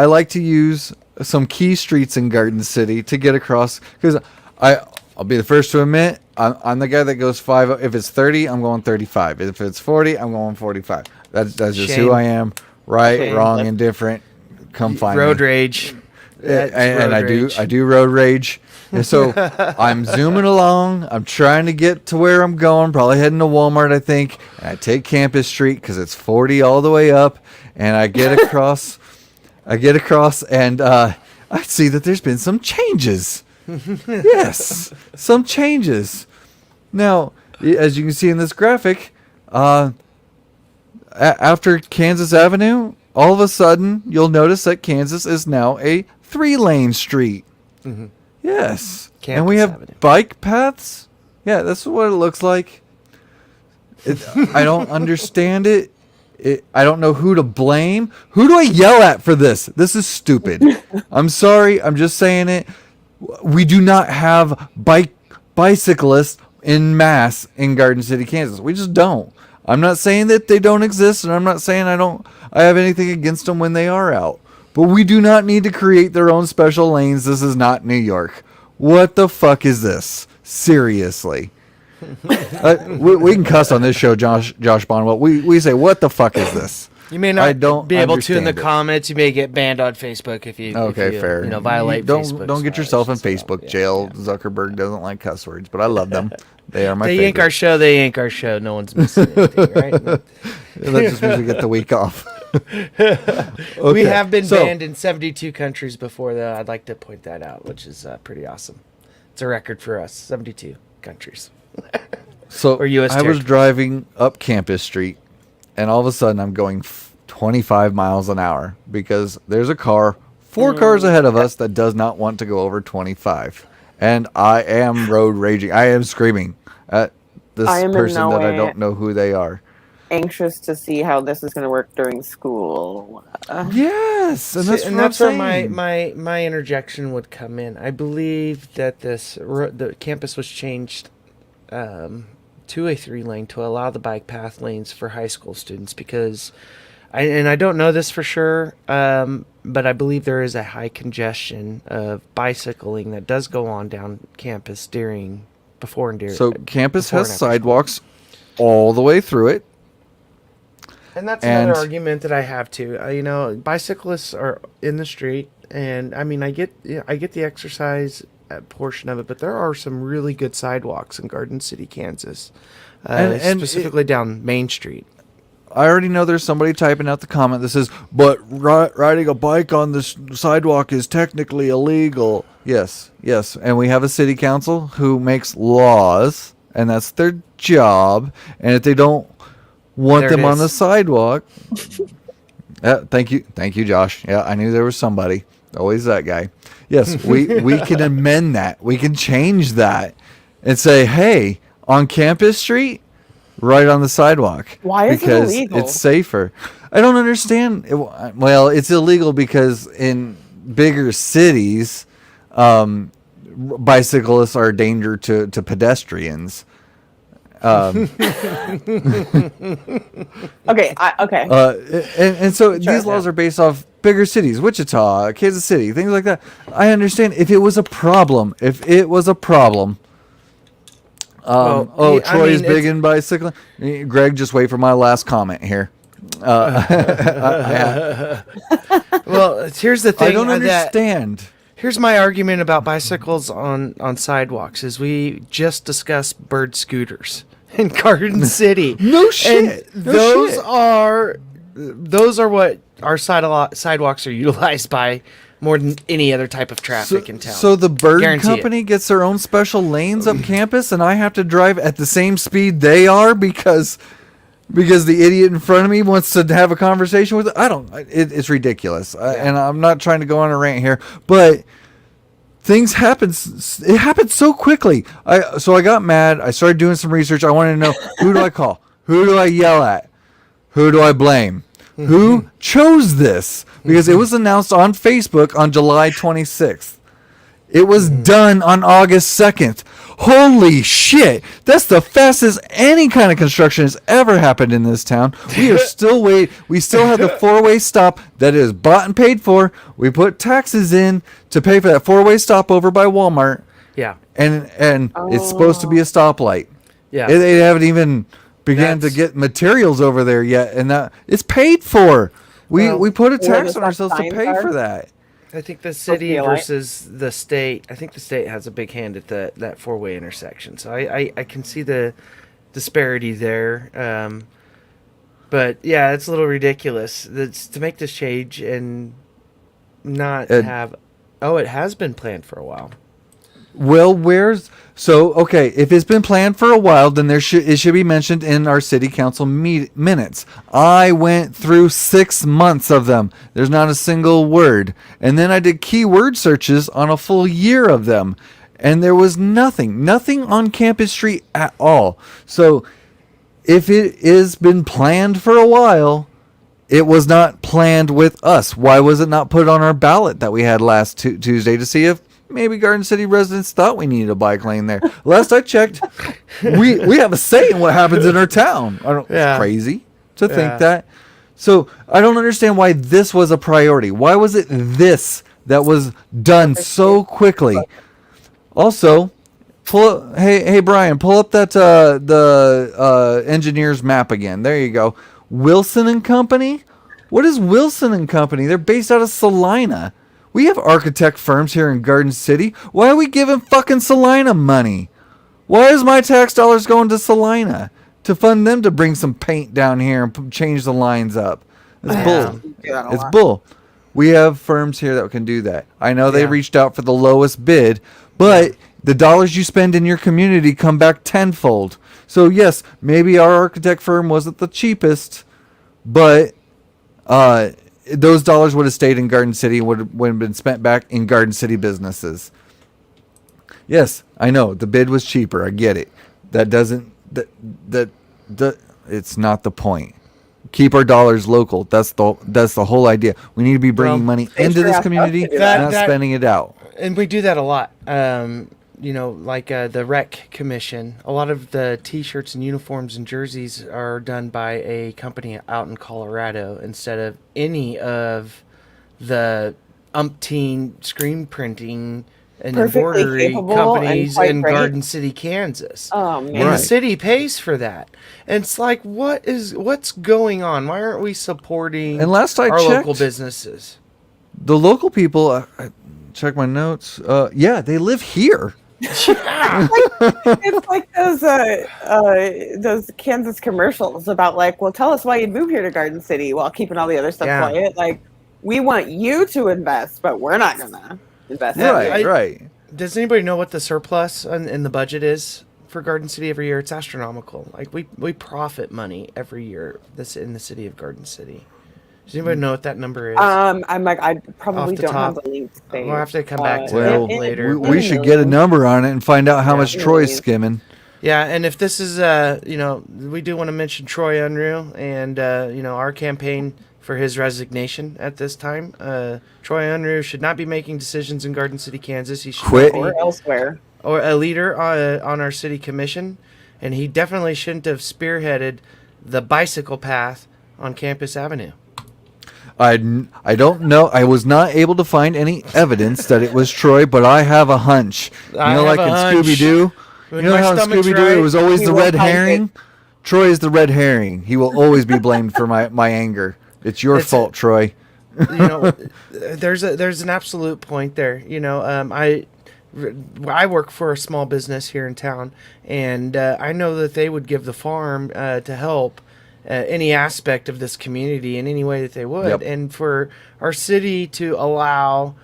like to use some key streets in Garden City to get across, because I'll be the first to admit I'm the guy that goes 5. If it's 30, I'm going 35. If it's 40, I'm going 45. That's just who I am. Right, wrong, indifferent. Come find me. Road rage. And I do road rage. And so I'm zooming along. I'm trying to get to where I'm going. Probably heading to Walmart, I think. And I take Campus Street because it's 40 all the way up. And I get across. And I see that there's been some changes. Yes, some changes. Now, as you can see in this graphic, after Kansas Avenue, all of a sudden you'll notice that Kansas is now a 3-lane street. Mm-hmm. Yes. Campus and we have Avenue. Bike paths. Yeah, that's what it looks like. I don't understand it. I don't know who to blame. Who do I yell at for this? This is stupid. I'm sorry. I'm just saying it. We do not have bicyclists en masse in Garden City, Kansas. We just don't. I'm not saying that they don't exist, and I'm not saying I have anything against them when they are out. But we do not need to create their own special lanes. This is not New York. What the fuck is this? Seriously. We can cuss on this show, Josh Bonwell. We say, what the fuck is this? You may not be able to in the it. comments. You may get banned on Facebook if you fair. Violate Facebook. Don't get yourself in Facebook jail. Yeah. Zuckerberg doesn't like cuss words, but I love them. They are my favorite. They yank our show. No one's missing anything, right? That just means we get the week off. Okay. We have been banned in 72 countries before, though. I'd like to point that out, which is pretty awesome. It's a record for us, 72 countries. So or US I was driving up Campus Street, and all of a sudden I'm going 25 miles an hour because there's a car 4 cars ahead of us that does not want to go over 25. And I am road raging. I am screaming at this person that I don't know who they are. Anxious to see how this is going to work during school. Yes, and that's where my interjection would come in. I believe that the campus was changed to a 3-lane to allow the bike path lanes for high school students because, I don't know this for sure, but I believe there is a high congestion of bicycling that does go on down campus before and during. So campus has sidewalks all the way through it. And that's another argument that I have too. Bicyclists are in the street, and I get the exercise portion of it, but there are some really good sidewalks in Garden City, Kansas, and specifically down Main Street. I already know there's somebody typing out the comment that says, "But riding a bike on the sidewalk is technically illegal." Yes, and we have a city council who makes laws and that's their job. And if they don't want them on the sidewalk, thank you, Josh. Yeah, I knew there was somebody. Always that guy. Yes, we can amend that. We can change that and say, hey, on Campus Street, right on the sidewalk. Why is it illegal? Because it's safer. I don't understand. Well, it's illegal because in bigger cities, bicyclists are a danger to pedestrians. Okay. Okay. And so these laws are based off bigger cities, Wichita, Kansas City, things like that. I understand if it was a problem. Troy is big in bicycling. Greg, just wait for my last comment here. Well, here's the thing. I don't understand. Here's my argument about bicycles on sidewalks is we just discussed bird scooters in Garden City. No shit. And those are what our sidewalks are utilized by more than any other type of traffic in town. So the bird company gets their own special lanes up campus, and I have to drive at the same speed they are because the idiot in front of me wants to have a conversation with it. It's ridiculous. And I'm not trying to go on a rant here, but things happen. It happened so quickly. So I got mad. I started doing some research. I wanted to know, who do I call? Who do I yell at? Who do I blame? Who chose this? Because it was announced on Facebook on July 26th. It was done on August 2nd. Holy shit. That's the fastest any kind of construction has ever happened in this town. We are still waiting. We still have the four-way stop that is bought and paid for. We put taxes in to pay for that four-way stop over by Walmart. Yeah. And it's supposed to be a stoplight. Yeah. They haven't even began to get materials over there yet, and that it's paid for. We put a tax on ourselves to pay for that. I think the city versus the state. I think the state has a big hand at that four-way intersection. So I can see the disparity there. But yeah, it's a little ridiculous. That's to make this change and not have. Oh, it has been planned for a while. Well, okay, if it's been planned for a while, then it should be mentioned in our city council minutes. I went through 6 months of them. There's not a single word. And then I did keyword searches on a full year of them. And there was nothing on Campus Street at all. So if it has been planned for a while, it was not planned with us. Why was it not put on our ballot that we had last Tuesday to see if maybe Garden City residents thought we needed a bike lane there? Last I checked, we have a say in what happens in our town. It's crazy to think that. So I don't understand why this was a priority. Why was it this that was done so quickly? Also, hey Brian, pull up that the engineer's map again. There you go. Wilson and Company? What is Wilson and Company? They're based out of Salina. We have architect firms here in Garden City. Why are we giving fucking Salina money? Why is my tax dollars going to Salina to fund them to bring some paint down here and change the lines up? It's bull. It's bull. We have firms here that can do that. I know they reached out for the lowest bid, but the dollars you spend in your community come back tenfold. So yes, maybe our architect firm wasn't the cheapest, but those dollars would have stayed in Garden City and would have been spent back in Garden City businesses. Yes, I know the bid was cheaper. I get it. That doesn't it's not the point. Keep our dollars local. That's the whole idea. We need to be bringing money into this community, not spending it out. And we do that a lot. Like the rec commission, a lot of the t-shirts and uniforms and jerseys are done by a company out in Colorado instead of any of the umpteen screen printing and embroidery companies in Garden City, Kansas. And the city pays for that. And it's like, what's going on? Why aren't we supporting our local businesses? The local people, check my notes. They live here. It's like those Kansas commercials about tell us why you'd move here to Garden City while keeping all the other stuff quiet. Like, we want you to invest, but we're not gonna invest. Right. Does anybody know what the surplus in the budget is for Garden City every year, it's astronomical. Like we profit money every year in the city of Garden City. Does anybody know what that number is? I'm like, I probably don't have the link. We'll have to come back to that later. We should get a number on it and find out how much Troy's skimming. Yeah, and if this is, we do want to mention Troy Unruh and, our campaign for his resignation at this time. Troy Unruh should not be making decisions in Garden City, Kansas. He should quit or elsewhere. Or a leader on our city commission, and he definitely shouldn't have spearheaded the bicycle path on Campus Avenue. I don't know. I was not able to find any evidence that it was Troy, but I have a hunch. Like in Scooby-Doo? You know how in Scooby-Doo it was always the red herring? Troy is the red herring. He will always be blamed for my anger. It's your fault, Troy. There's an absolute point there. I work for a small business here in town, and I know that they would give the farm to help any aspect of this community in any way that they would. Yep. And for our city to allow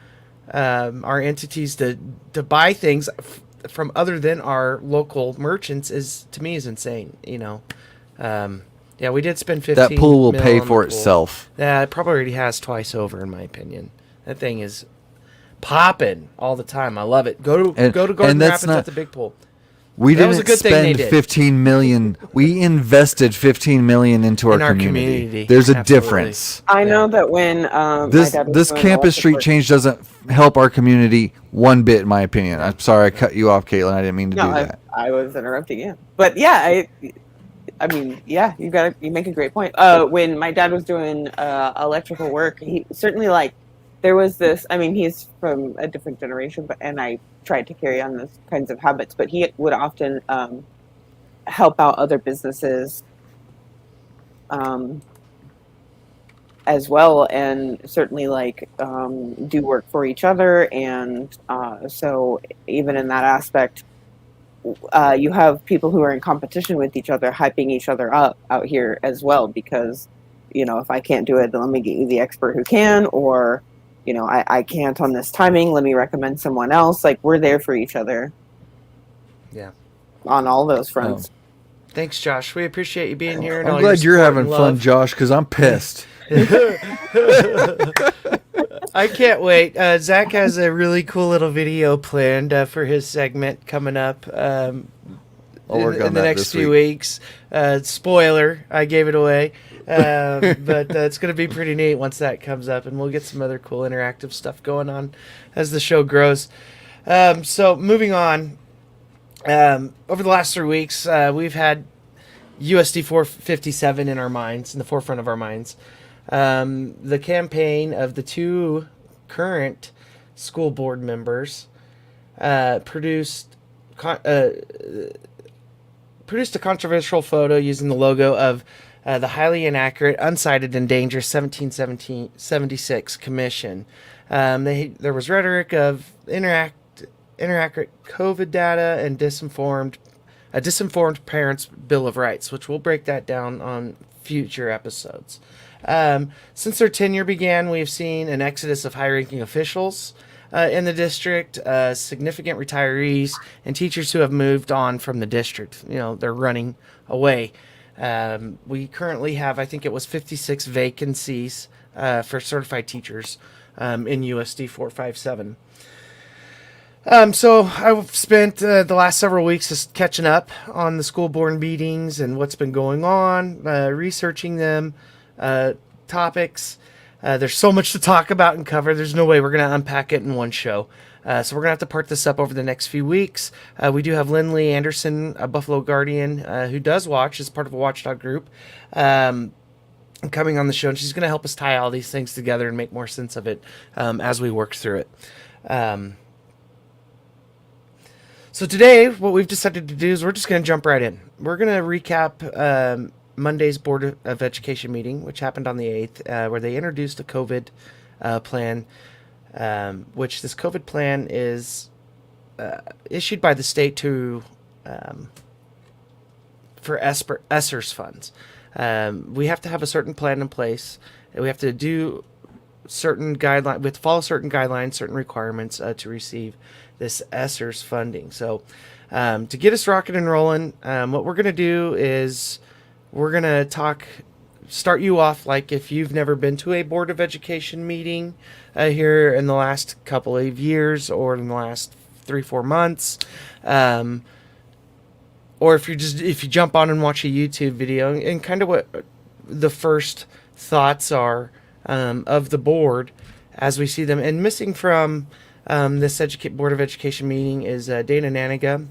our entities to buy things from other than our local merchants to me is insane. We did spend $15 that pool will pay for itself. Yeah, it probably already has twice over, in my opinion. That thing is popping all the time. I love it. Go to Garden Rapids at the big pool. We didn't spend $15 million. We invested $15 million into our community. There's a difference. I know that when this campus street change doesn't help our community one bit, in my opinion. I'm sorry I cut you off, Caitlin. I didn't mean to do that. I was interrupting you, but yeah, you make a great point. When my dad was doing electrical work, he certainly there was this. I mean, he's from a different generation, and I tried to carry on those kinds of habits. But he would often help out other businesses as well, and certainly do work for each other. And so even in that aspect, you have people who are in competition with each other, hyping each other up out here as well. Because if I can't do it, then let me get you the expert who can, or I can't on this timing. Let me recommend someone else. We're there for each other. Yeah. On all those fronts. Oh. Thanks, Josh. We appreciate you being here. I'm glad you're having fun, Josh, because I'm pissed. I can't wait. Zach has a really cool little video planned for his segment coming up in the next few weeks. Spoiler, I gave it away. But it's going to be pretty neat once that comes up, and we'll get some other cool interactive stuff going on as the show grows. So moving on, over the last 3 weeks, we've had USD 457 in our minds, in the forefront of our minds. The campaign of the two current school board members produced a controversial photo using the logo of the highly inaccurate, unsighted, and dangerous 1776 Commission. There was rhetoric of inaccurate COVID data and a disinformed parents' Bill of Rights, which we'll break that down on future episodes. Since their tenure began, we've seen an exodus of high-ranking officials in the district, significant retirees, and teachers who have moved on from the district. They're running away. We currently have, I think it was 56 vacancies for certified teachers in USD 457. So I've spent the last several weeks just catching up on the school board meetings and what's been going on, researching them, topics. There's so much to talk about and cover. There's no way we're going to unpack it in one show. So we're going to have to part this up over the next few weeks. We do have Lindley Anderson, a Buffalo Guardian, who does watch as part of a watchdog group, coming on the show. And she's going to help us tie all these things together and make more sense of it as we work through it. So today, what we've decided to do is we're just going to jump right in. We're going to recap Monday's Board of Education meeting, which happened on the 8th, where they introduced a COVID plan, which this COVID plan is issued by the state for ESSERS funds. We have to have a certain plan in place. We have to do certain guidelines, we have to follow certain guidelines, certain requirements to receive this ESSERS funding. So To get us rocking and rolling, what we're going to do is we're going to start you off like if you've never been to a Board of Education meeting here in the last couple of years or in the last 3-4 months. Or if you jump on and watch a YouTube video and kind of what the first thoughts are of the board as we see them. And missing from this Board of Education meeting is Dana Naniga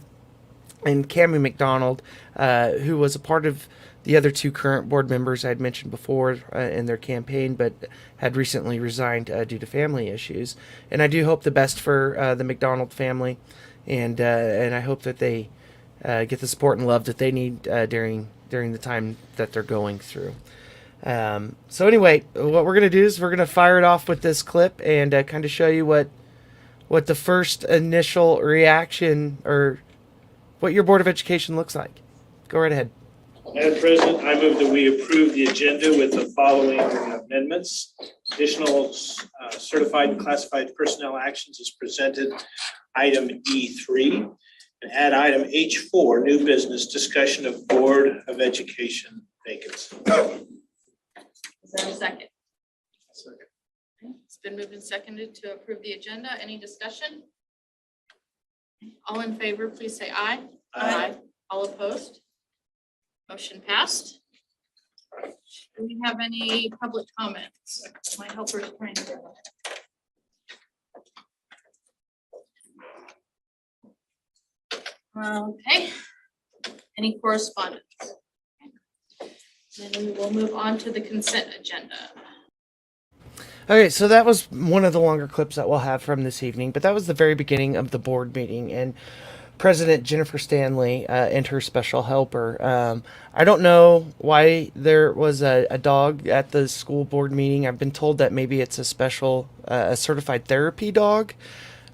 and Cammie McDonald, who was a part of the other two current board members I'd mentioned before in their campaign, but had recently resigned due to family issues. And I do hope the best for the McDonald family, and I hope that they get the support and love that they need during the time that they're going through. So anyway, what we're going to do is we're going to fire it off with this clip and kind of show you what the first initial reaction or what your Board of Education looks like. Go right ahead. Madam President, I move that we approve the agenda with the following amendments. Additional certified and classified personnel actions is presented, item E3, and add item H4, new business, discussion of Board of Education vacancy. Is there a second? Second. Okay. It's been moved and seconded to approve the agenda. Any discussion? All in favor, please say aye. Aye. All opposed? Motion passed. Do we have any public comments? My helper's trying to. Okay. Any correspondence? Then we will move on to the consent agenda. Okay, so that was one of the longer clips that we'll have from this evening, but that was the very beginning of the board meeting, and President Jennifer Stanley and her special helper. I don't know why there was a dog at the school board meeting. I've been told that maybe it's a special, a certified therapy dog.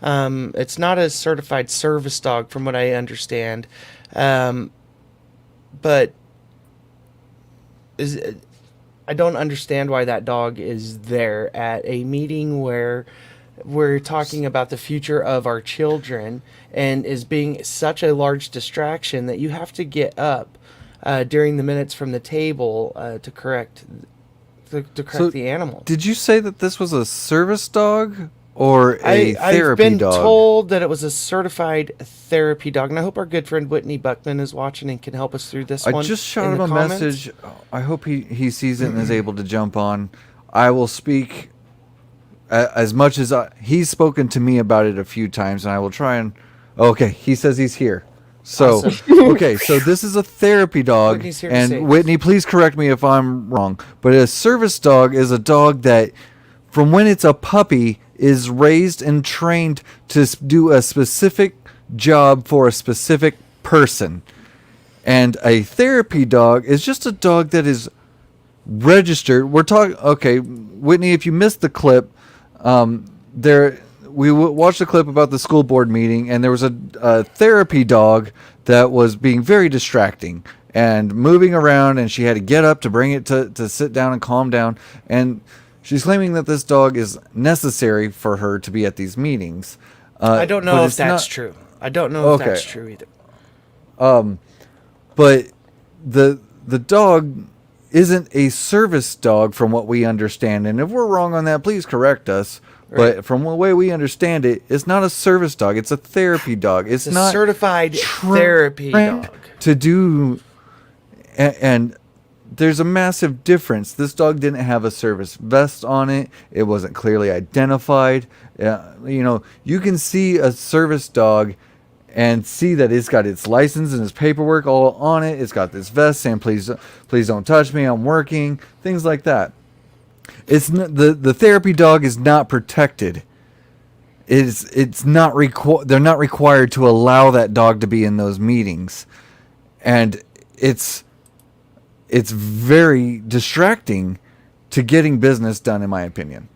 It's not a certified service dog from what I understand. But I don't understand why that dog is there at a meeting where we're talking about the future of our children and is being such a large distraction that you have to get up during the minutes from the table to correct the animal. Did you say that this was a service dog or a therapy I've been dog? told that it was a certified therapy dog, and I hope our good friend Whitney Buckman is watching and can help us through this one. I just shot him a message. I hope he sees it and is able to jump on. I will speak as much as he's spoken to me about it a few times, and I will try and... Okay, he says he's here. So, awesome. Okay, so this is a therapy dog, and Whitney, please correct me if I'm wrong, but a service dog is a dog that, from when it's a puppy, is raised and trained to do a specific job for a specific person. And a therapy dog is just a dog that is registered. We're talking... Okay, Whitney, if you missed the clip... we watched a clip about the school board meeting, and there was a therapy dog that was being very distracting and moving around, and she had to get up to bring it to sit down and calm down. And she's claiming that this dog is necessary for her to be at these meetings. I don't know if that's true. I don't know if that's true either. But the dog isn't a service dog from what we understand. And if we're wrong on that, please correct us. Right. But from the way we understand it, it's not a service dog. It's a therapy dog. It's not a certified therapy dog. To do, and there's a massive difference. This dog didn't have a service vest on it. It wasn't clearly identified. You can see a service dog and see that it's got its license and its paperwork all on it. It's got this vest saying, please don't touch me, I'm working, things like that. It's not, the therapy dog is not protected. It's not they're not required to allow that dog to be in those meetings. And it's very distracting to getting business done, in my opinion.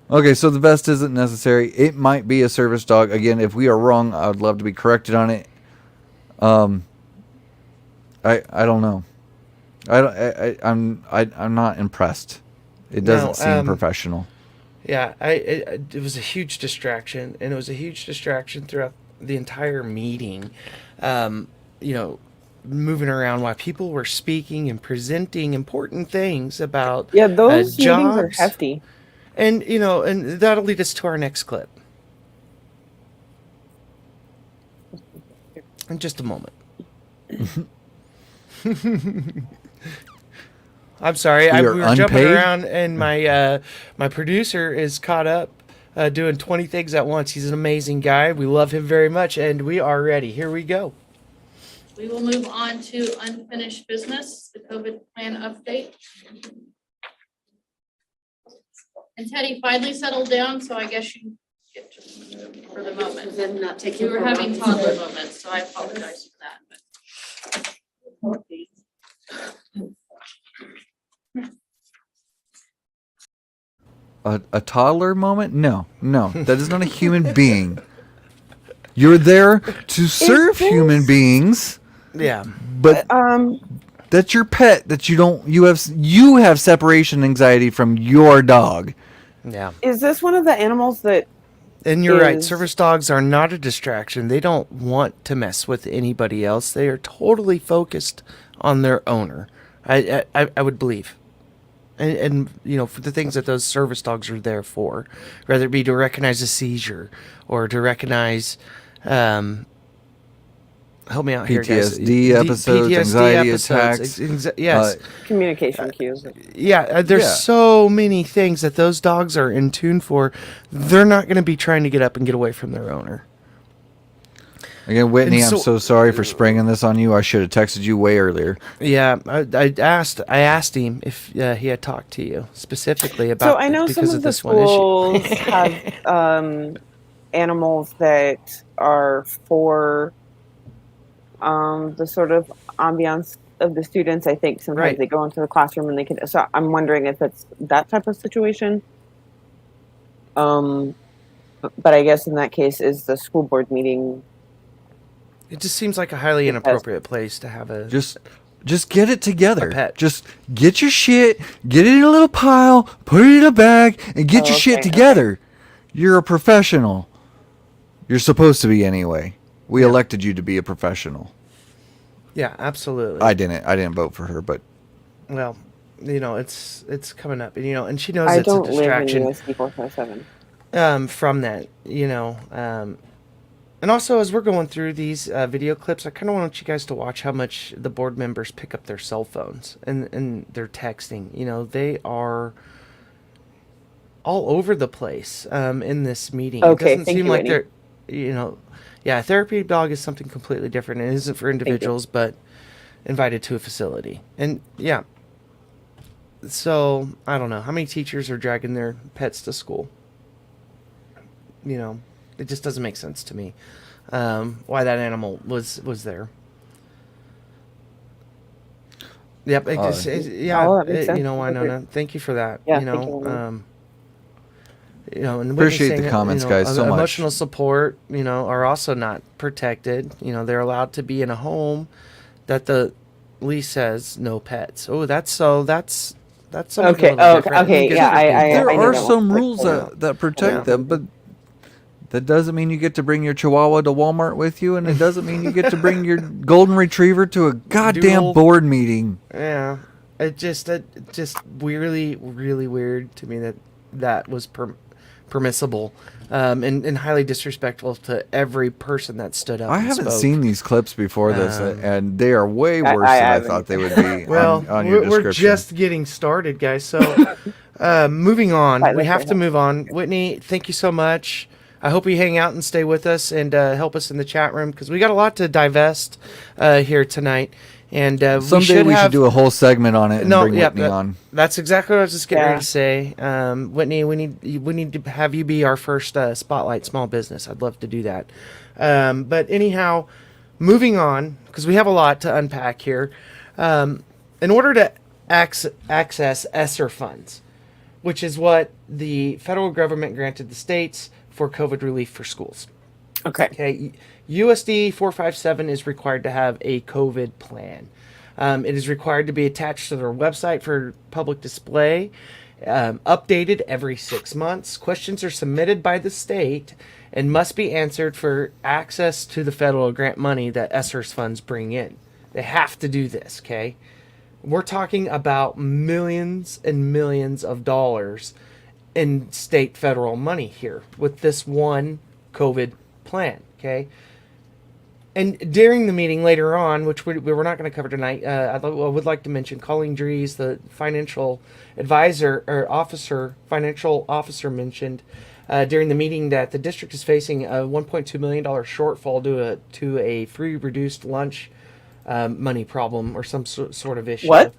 Okay, so the vest isn't necessary. It might be a service dog. Again, if we are wrong, I would love to be corrected on it. I don't know. I'm not impressed. It doesn't seem professional. Yeah, it was a huge distraction, and it was a huge distraction throughout the entire meeting, moving around while people were speaking and presenting important things about those jobs. meetings are hefty. And, and that'll lead us to our next clip. In just a moment. I'm sorry. We were jumping around, and my producer is caught up doing 20 things at once. He's an amazing guy. We love him very much, and we are ready. Here we go. We will move on to unfinished business, the COVID plan update. And Teddy finally settled down, so I guess you get to for the moment. We were having toddler moments, so I apologize for that. A toddler moment? No, that is not a human being. You're there to serve human beings. Yeah, but that's your pet. That you have separation anxiety from your dog. Yeah. Is this one of the animals that? And you're right. Service dogs are not a distraction. They don't want to mess with anybody else. They are totally focused on their owner. I would believe. And for the things that those service dogs are there for, whether it be to recognize a seizure or to recognize, help me out here, guys. PTSD episodes, anxiety attacks. Yes. Communication cues. There's so many things that those dogs are in tune for. They're not going to be trying to get up and get away from their owner. Again, Whitney, I'm so sorry for springing this on you. I should have texted you way earlier. Yeah, I asked him if he had talked to you specifically about. So I know some of the schools have animals that are for the sort of ambiance of the students. I think sometimes they go into the classroom and they can. So I'm wondering if it's that type of situation. But I guess in that case, is the school board meeting? It just seems like a highly inappropriate place to have a just get it together. A pet. Just get your shit, get it in a little pile, put it in a bag, and get your shit together. Okay. You're a professional. You're supposed to be anyway. We elected you to be a professional. Yeah, absolutely. I didn't vote for her, but well, it's coming up, and she knows it's a distraction. I don't live in USD 457. From that, and also as we're going through these video clips, I kind of want you guys to watch how much the board members pick up their cell phones and their texting. They are all over the place in this meeting. Okay, it doesn't seem like they're, a therapy dog is something completely different. It isn't for individuals, but invited to a facility. And so I don't know how many teachers are dragging their pets to school. It just doesn't make sense to me why that animal was there. Yep. Why Nona? Thank you for that. Yeah, and appreciate the comments, guys, so much. Emotional support, are also not protected. They're allowed to be in a home that the lease says no pets. Oh, that's okay. Okay. There are some rules that protect them, but that doesn't mean you get to bring your Chihuahua to Walmart with you, and it doesn't mean you get to bring your Golden Retriever to a goddamn board meeting. Yeah, it just really, really weird to me that was permissible, and highly disrespectful to every person that stood up. I haven't seen these clips before this, and they are way worse than I thought they would be. Well, on your description. We're just getting started, guys. So, moving on, we have to move on. Whitney, thank you so much. I hope you hang out and stay with us and help us in the chat room because we got a lot to divest here tonight. And someday we should do a whole segment on it and bring Whitney on. That's exactly what I was just getting ready to say. Whitney, we need to have you be our first Spotlight Small Business. I'd love to do that. But anyhow, moving on because we have a lot to unpack here. In order to access ESSER funds, which is what the federal government granted the states for COVID relief for schools. Okay. USD 457 is required to have a COVID plan. It is required to be attached to their website for public display, updated every 6 months. Questions are submitted by the state and must be answered for access to the federal grant money that ESSER's funds bring in. They have to do this, okay? We're talking about millions and millions of dollars in state federal money here with this one COVID plan, okay? And during the meeting later on, which we're not going to cover tonight, I would like to mention Colleen Dries, the financial advisor or officer, financial officer, mentioned during the meeting that the district is facing a $1.2 million shortfall to a free reduced lunch money problem or some sort of issue. What?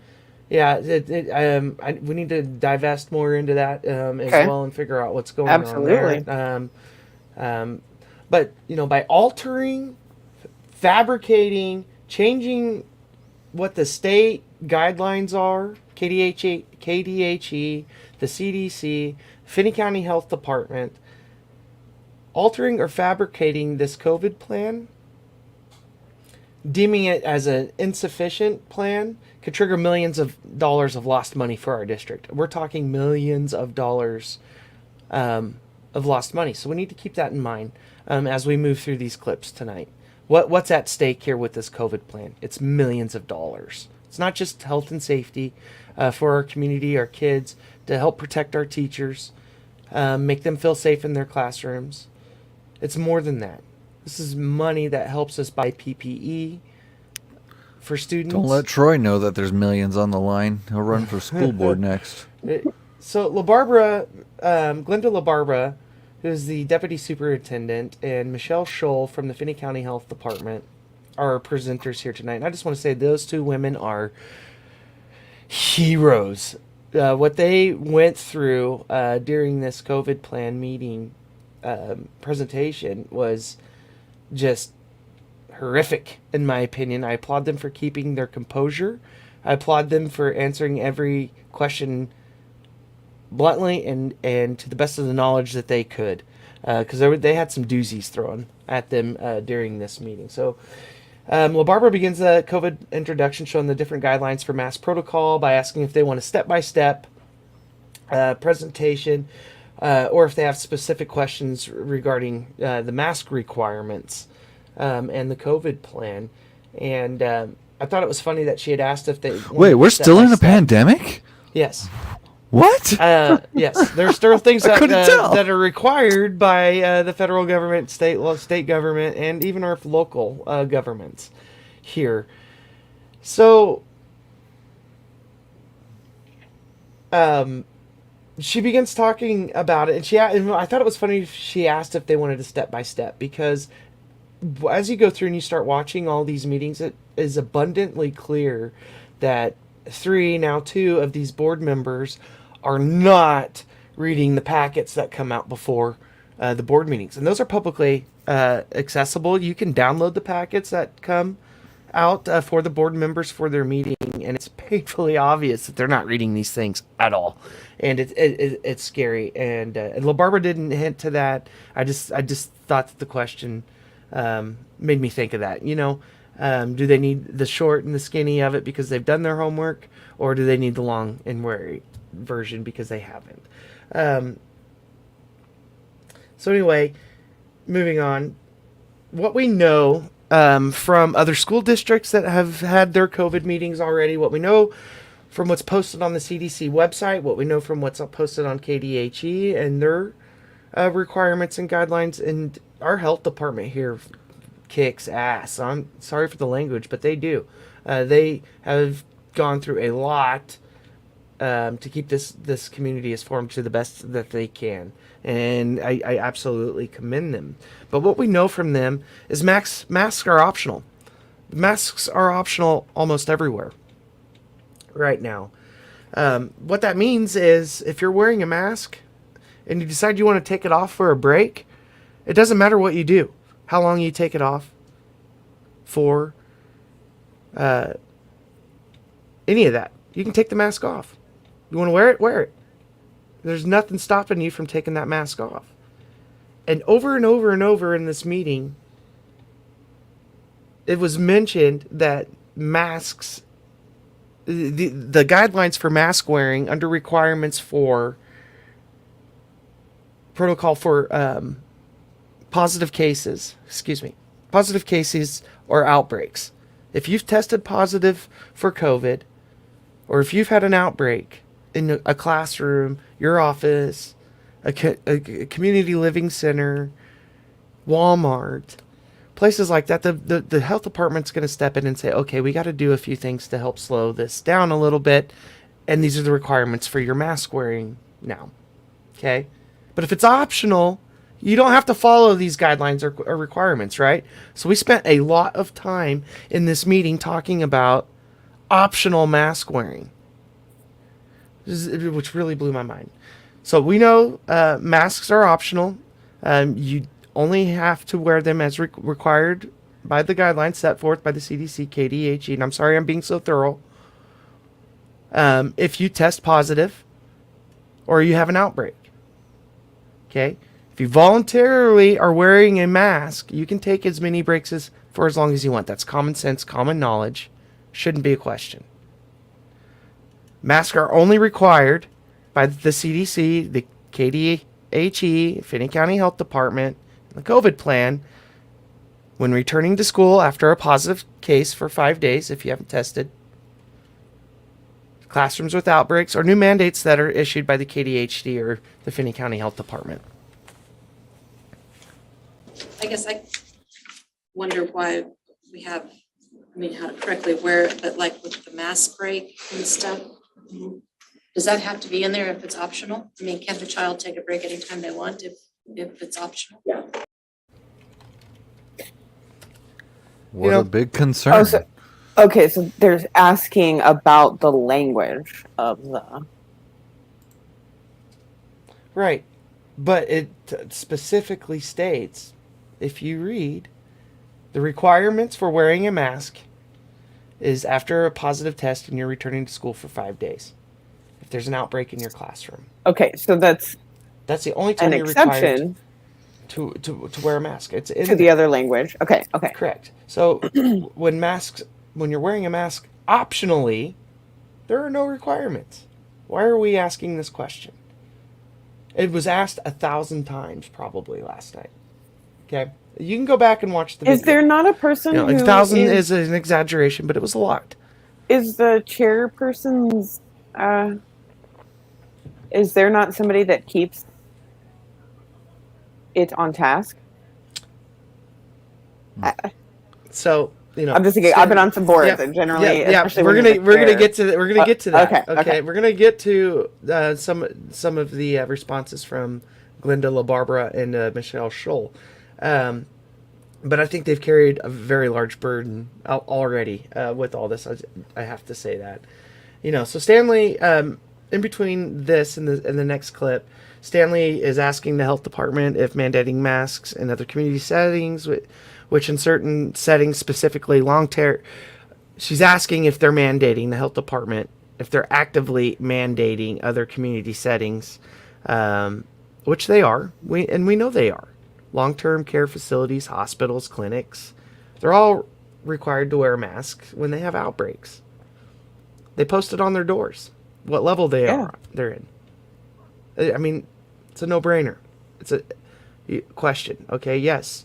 Yeah, we need to divest more into that as well and figure out what's going on there. But, by altering, fabricating, changing what the state guidelines are, KDHE, the CDC, Finney County Health Department, altering or fabricating this COVID plan, deeming it as an insufficient plan, could trigger millions of dollars of lost money for our district. We're talking millions of dollars of lost money. So we need to keep that in mind as we move through these clips tonight. What's at stake here with this COVID plan? It's millions of dollars. It's not just health and safety for our community, our kids, to help protect our teachers, make them feel safe in their classrooms. It's more than that. This is money that helps us buy PPE for students. Don't let Troy know that there's millions on the line. He'll run for school board next. So Glenda LaBarbera, who's the deputy superintendent, and Michelle Scholl from the Finney County Health Department are presenters here tonight. And I just want to say those two women are heroes. What they went through during this COVID plan meeting presentation was just horrific, in my opinion. I applaud them for keeping their composure. I applaud them for answering every question bluntly and to the best of the knowledge that they could, because they had some doozies thrown at them during this meeting. So LaBarbera begins the COVID introduction showing the different guidelines for mask protocol by asking if they want a step-by-step presentation or if they have specific questions regarding the mask requirements and the COVID plan. And I thought it was funny that she had asked if they... Wait, we're still in a pandemic? Yes. What? Yes, there's still things that are required by the federal government, state government, and even our local governments here. So, she begins talking about it, and I thought it was funny she asked if they wanted a step-by-step, because as you go through and you start watching all these meetings, it is abundantly clear that 2 of these board members are not reading the packets that come out before the board meetings. And those are publicly accessible. You can download the packets that come out for the board members for their meeting. And it's painfully obvious that they're not reading these things at all. And it's scary. And LaBarbera didn't hint to that. I just thought that the question made me think of that. Do they need the short and the skinny of it because they've done their homework? Or do they need the long and weary version because they haven't? So anyway, moving on. What we know from other school districts that have had their COVID meetings already, what we know from what's posted on the CDC website, what we know from what's posted on KDHE and their requirements and guidelines, and our health department here kicks ass. I'm sorry for the language, but they do. They have gone through a lot to keep this community as formed to the best that they can. And I absolutely commend them. But what we know from them is masks are optional. Masks are optional almost everywhere right now. What that means is if you're wearing a mask and you decide you want to take it off for a break, it doesn't matter what you do, how long you take it off for, any of that. You can take the mask off. You want to wear it? Wear it. There's nothing stopping you from taking that mask off. And over and over and over in this meeting, it was mentioned that masks the guidelines for mask wearing under requirements for protocol for positive cases or outbreaks. If you've tested positive for COVID, or if you've had an outbreak in a classroom, your office, a community living center, Walmart, places like that, the health department's going to step in and say, okay, we got to do a few things to help slow this down a little bit, and these are the requirements for your mask wearing now. Okay? But if it's optional, you don't have to follow these guidelines or requirements, right? So we spent a lot of time in this meeting talking about optional mask wearing, which really blew my mind. So we know masks are optional. You only have to wear them as required by the guidelines set forth by the CDC, KDHE, and I'm sorry I'm being so thorough. If you test positive or you have an outbreak. Okay? If you voluntarily are wearing a mask, you can take as many breaks for as long as you want. That's common sense, common knowledge. Shouldn't be a question. Masks are only required by the CDC, the KDHE, Finney County Health Department, the COVID plan when returning to school after a positive case for 5 days if you haven't tested. Classrooms with outbreaks or new mandates that are issued by the KDHD or the Finney County Health Department. I guess I wonder why we have, how to correctly wear it, but like with the mask break and stuff, does that have to be in there if it's optional? Can the child take a break anytime they want if it's optional? Yeah. What a big concern. So there's asking about the language of the... Right. But it specifically states, if you read, the requirements for wearing a mask is after a positive test and you're returning to school for 5 days. If there's an outbreak in your classroom. Okay, so that's the only time you're required to wear a mask. It's in the other language. Okay. Correct. So when you're wearing a mask optionally, there are no requirements. Why are we asking this question? It was asked 1,000 times probably last night. Okay, you can go back and watch the video. Is there not a person who 1,000 is an exaggeration, but it was a lot. Is the chairperson's is there not somebody that keeps it on task? So I'm just thinking. I've been on some boards, and generally, we're gonna get to that. Okay. We're gonna get to some of the responses from Glenda LaBarbera and Michelle Scholl, but I think they've carried a very large burden already with all this. I have to say that, So Stanley, in between this and the next clip, Stanley is asking the health department if mandating masks in other community settings, which in certain settings, specifically long-term, she's asking if they're mandating, the health department, if they're actively mandating other community settings, which they are. We know they are. Long-term care facilities, hospitals, clinics, they're all required to wear masks when they have outbreaks. They post it on their doors what level they're in. It's a no-brainer. It's a question. Okay, yes.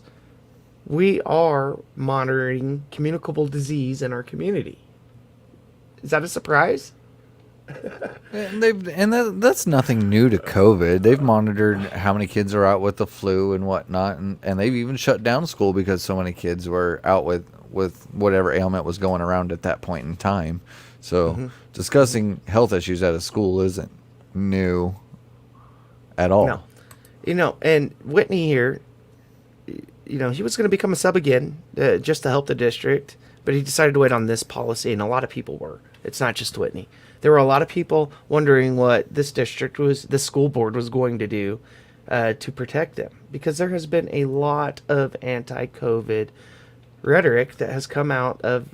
We are monitoring communicable disease in our community. Is that a surprise? That's nothing new to COVID. They've monitored how many kids are out with the flu and whatnot, and they've even shut down school because so many kids were out with whatever ailment was going around at that point in time. So discussing health issues at a school isn't new at all. No. And Whitney here, he was going to become a sub again just to help the district, but he decided to wait on this policy, and a lot of people were. It's not just Whitney. There were a lot of people wondering what this school board was going to do to protect them, because there has been a lot of anti-COVID rhetoric that has come out of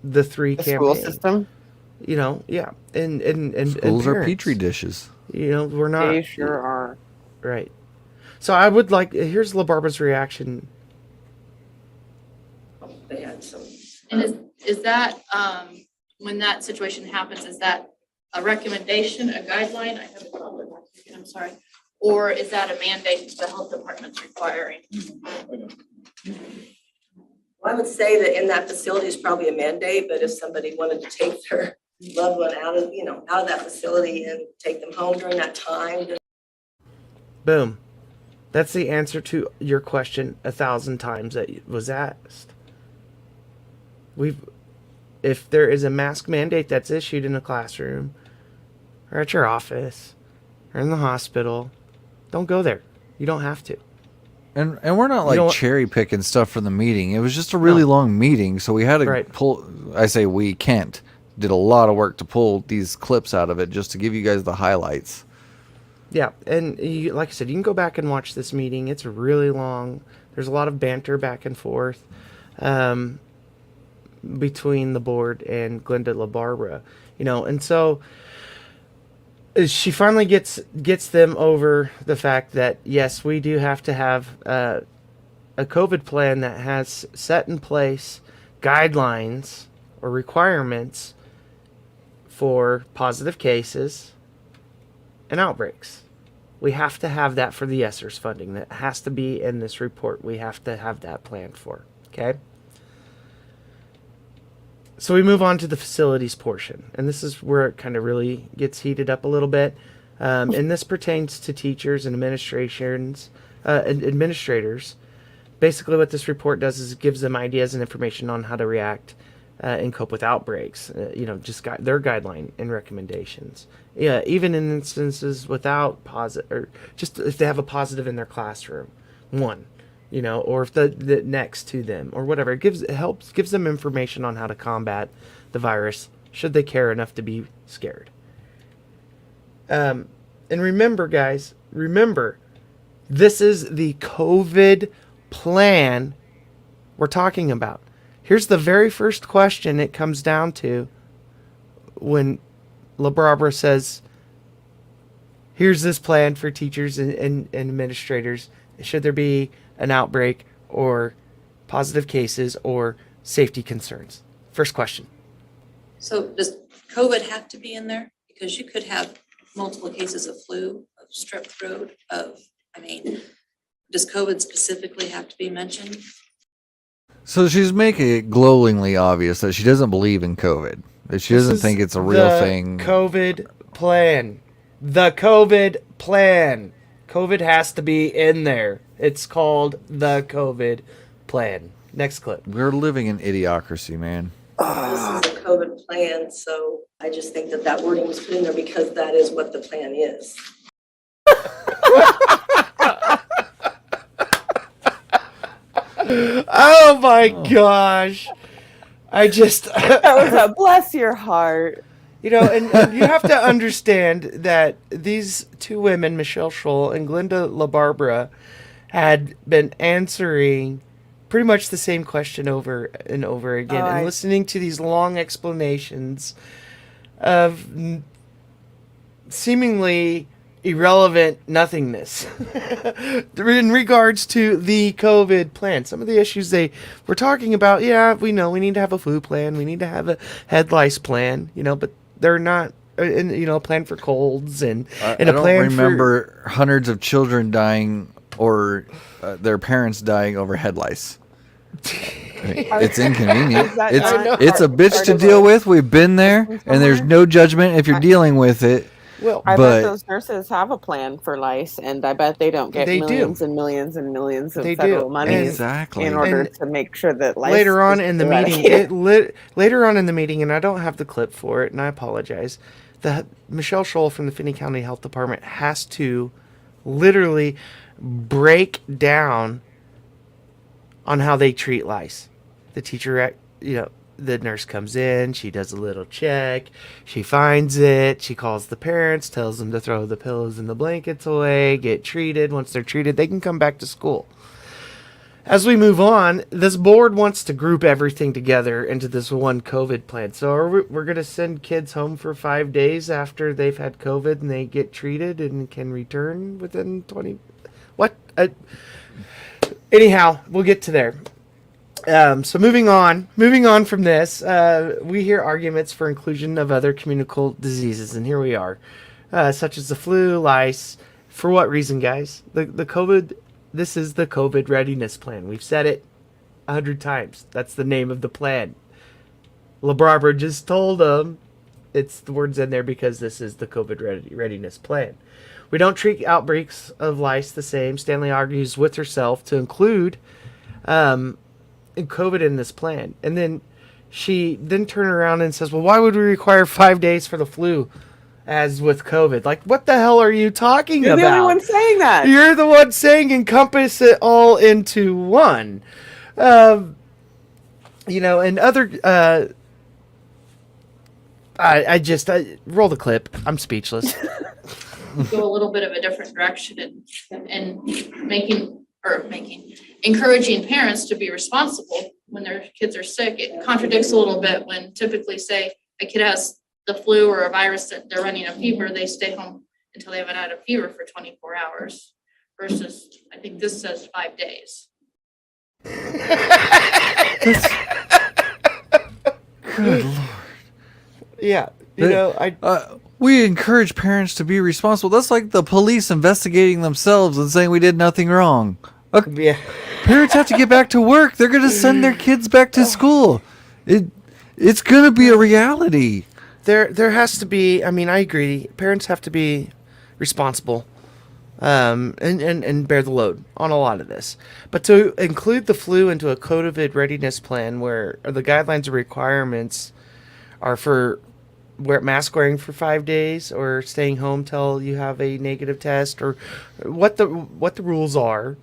the school system. And schools and are petri dishes. We're not. They sure are. Right. So I would like. Here's LaBarbera's reaction. They had some. And is that, when that situation happens, is that a recommendation, a guideline? I have a problem. I'm sorry. Or is that a mandate the health department's requiring? Well, I would say that in that facility is probably a mandate, but if somebody wanted to take their loved one out of, out of that facility and take them home during that time. Boom. That's the answer to your question 1,000 times that was asked. If there is a mask mandate that's issued in a classroom or at your office or in the hospital, don't go there. You don't have to. And we're not like cherry picking stuff from the meeting. It was just a really long meeting, so we had to pull. I say we, Kent did a lot of work to pull these clips out of it just to give you guys the highlights. Yeah, and like I said, you can go back and watch this meeting. It's really long. There's a lot of banter back and forth between the board and Glenda LaBarbera, and so she finally gets them over the fact that, yes, we do have to have a COVID plan that has set in place guidelines or requirements for positive cases and outbreaks. We have to have that for the ESSERS funding. That has to be in this report. We have to have that planned for. Okay? So we move on to the facilities portion, and this is where it kind of really gets heated up a little bit. And this pertains to teachers and administrators. Basically, what this report does is it gives them ideas and information on how to react and cope with outbreaks. Just their guideline and recommendations. Yeah, even in instances without positive, or just if they have a positive in their classroom, or if the next to them or whatever, it gives them information on how to combat the virus should they care enough to be scared. And remember, guys, this is the COVID plan we're talking about. Here's the very first question it comes down to when LaBarbera says, here's this plan for teachers and administrators. Should there be an outbreak or positive cases or safety concerns? First question. So does COVID have to be in there? Because you could have multiple cases of flu, of strep throat, does COVID specifically have to be mentioned? So she's making it glowingly obvious that she doesn't believe in COVID. That she doesn't think it's a real thing. COVID plan. The COVID plan. COVID has to be in there. It's called the COVID plan. Next clip. We're living in idiocracy, man. This is a COVID plan, so I just think that wording was put in there because that is what the plan is. Oh my gosh. That was a bless your heart. And you have to understand that these two women, Michelle Scholl and Glenda LaBarbera, had been answering pretty much the same question over and over again, and listening to these long explanations of seemingly irrelevant nothingness in regards to the COVID plan. Some of the issues they were talking about, we know we need to have a flu plan, we need to have a head lice plan, but they're not, a plan for colds and a plan for... I don't remember hundreds of children dying or their parents dying over head lice. It's inconvenient. It's a bitch to deal with. We've been there, and there's no judgment if you're dealing with it. Well, I bet those nurses have a plan for lice, and I bet they don't get millions and millions and millions of federal money in order to make sure that lice. Later on in the meeting, and I don't have the clip for it, and I apologize. Michelle Scholl from the Finney County Health Department has to literally break down on how they treat lice. The teacher, the nurse comes in, she does a little check, she finds it, she calls the parents, tells them to throw the pillows and the blankets away, get treated. Once they're treated, they can come back to school. As we move on, this board wants to group everything together into this one COVID plan. So we're going to send kids home for 5 days after they've had COVID and they get treated and can return within 20... What? Anyhow, we'll get to there. So moving on from this, we hear arguments for inclusion of other communicable diseases, and here we are, such as the flu, lice. For what reason, guys? The COVID. This is the COVID readiness plan. We've said it 100 times. That's the name of the plan. LaBarbara just told them it's the words in there because this is the COVID readiness plan. We don't treat outbreaks of lice the same. Stanley argues with herself to include COVID in this plan. And then she then turned around and says, well, why would we require 5 days for the flu as with COVID? Like, what the hell are you talking about? You're the only one saying that. You're the one saying encompass it all into one. And other... I roll the clip. I'm speechless. Go a little bit of a different direction and encouraging parents to be responsible when their kids are sick. It contradicts a little bit when typically say a kid has the flu or a virus that they're running a fever, they stay home until they haven't had a fever for 24 hours versus I think this says 5 days. Good Lord. Yeah, we encourage parents to be responsible. That's like the police investigating themselves and saying we did nothing wrong. Okay. Yeah. Parents have to get back to work. They're going to send their kids back to school. It's going to be a reality. There has to be. I mean, I agree. Parents have to be responsible, and bear the load on a lot of this. But to include the flu into a COVID readiness plan, where the guidelines and requirements are for mask wearing for 5 days or staying home till you have a negative test, or what the rules are.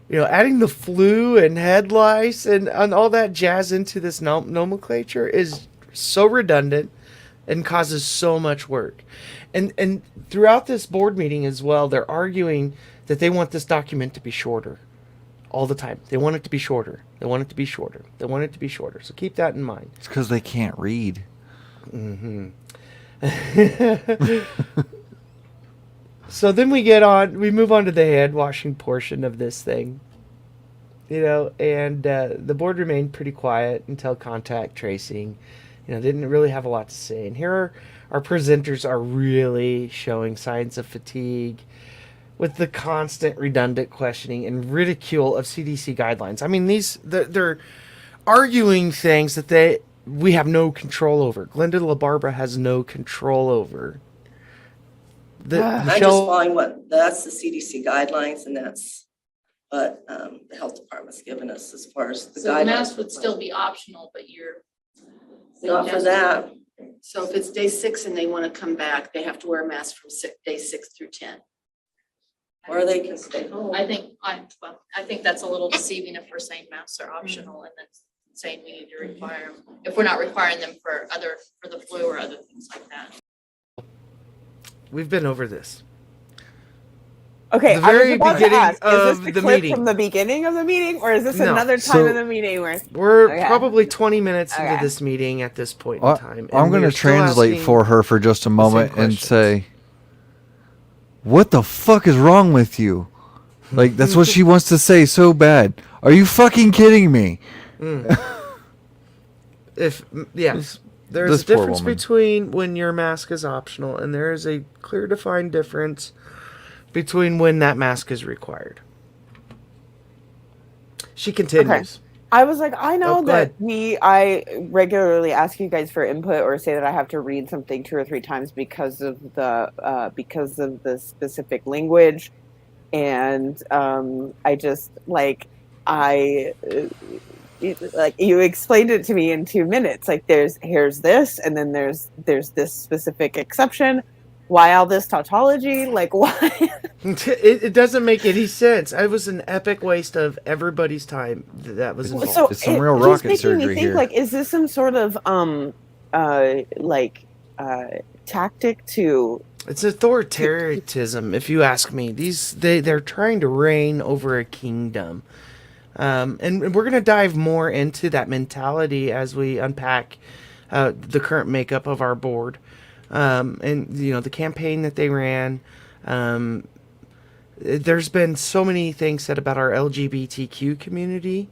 Adding the flu and head lice and all that jazz into this nomenclature is so redundant and causes so much work. And throughout this board meeting as well, they're arguing that they want this document to be shorter all the time. They want it to be shorter. They want it to be shorter. They want it to be shorter. So keep that in mind. It's because they can't read. Mm-hmm. So then we move on to the hand washing portion of this thing. And the board remained pretty quiet until contact tracing. Didn't really have a lot to say. And here our presenters are really showing signs of fatigue with the constant redundant questioning and ridicule of CDC guidelines. I mean, they're arguing things that we have no control over. Glenda LaBarbara has no control over. I'm just following that's the CDC guidelines, and that's what the health department's given us as far as the guidelines. So the mask would still be optional, but you're not for that. So if it's day 6 and they want to come back, they have to wear a mask from day 6 through 10. Or they can stay home. I think that's a little deceiving if we're saying masks are optional and then saying we need to require them, if we're not requiring them for the flu or other things like that. We've been over this. Okay, the very I was about beginning to ask, of is this the clip meeting from the beginning of the meeting, or is this No. another time in the meeting where we're probably 20 minutes into this meeting at this point in time? I'm going to translate for her for just a moment and say, what the fuck is wrong with you? Like, that's what she wants to say so bad. Are you fucking kidding me? Yes. There's a difference between when your mask is optional, and there is a clear defined difference between when that mask is required. She continues. Okay. I was like, I know that I regularly ask you guys for input or say that I have to read something 2 or 3 times because of the specific language, and I just you explained it to me in 2 minutes. Like here's this, and then there's this specific exception. Why all this tautology? Like, why? It doesn't make any sense. It was an epic waste of everybody's time that was involved. So it's some real rocket surgery here. Like, is this some sort of tactic to? It's authoritarianism, if you ask me. They're trying to reign over a kingdom. And we're going to dive more into that mentality as we unpack the current makeup of our board. And the campaign that they ran. There's been so many things said about our LGBTQ community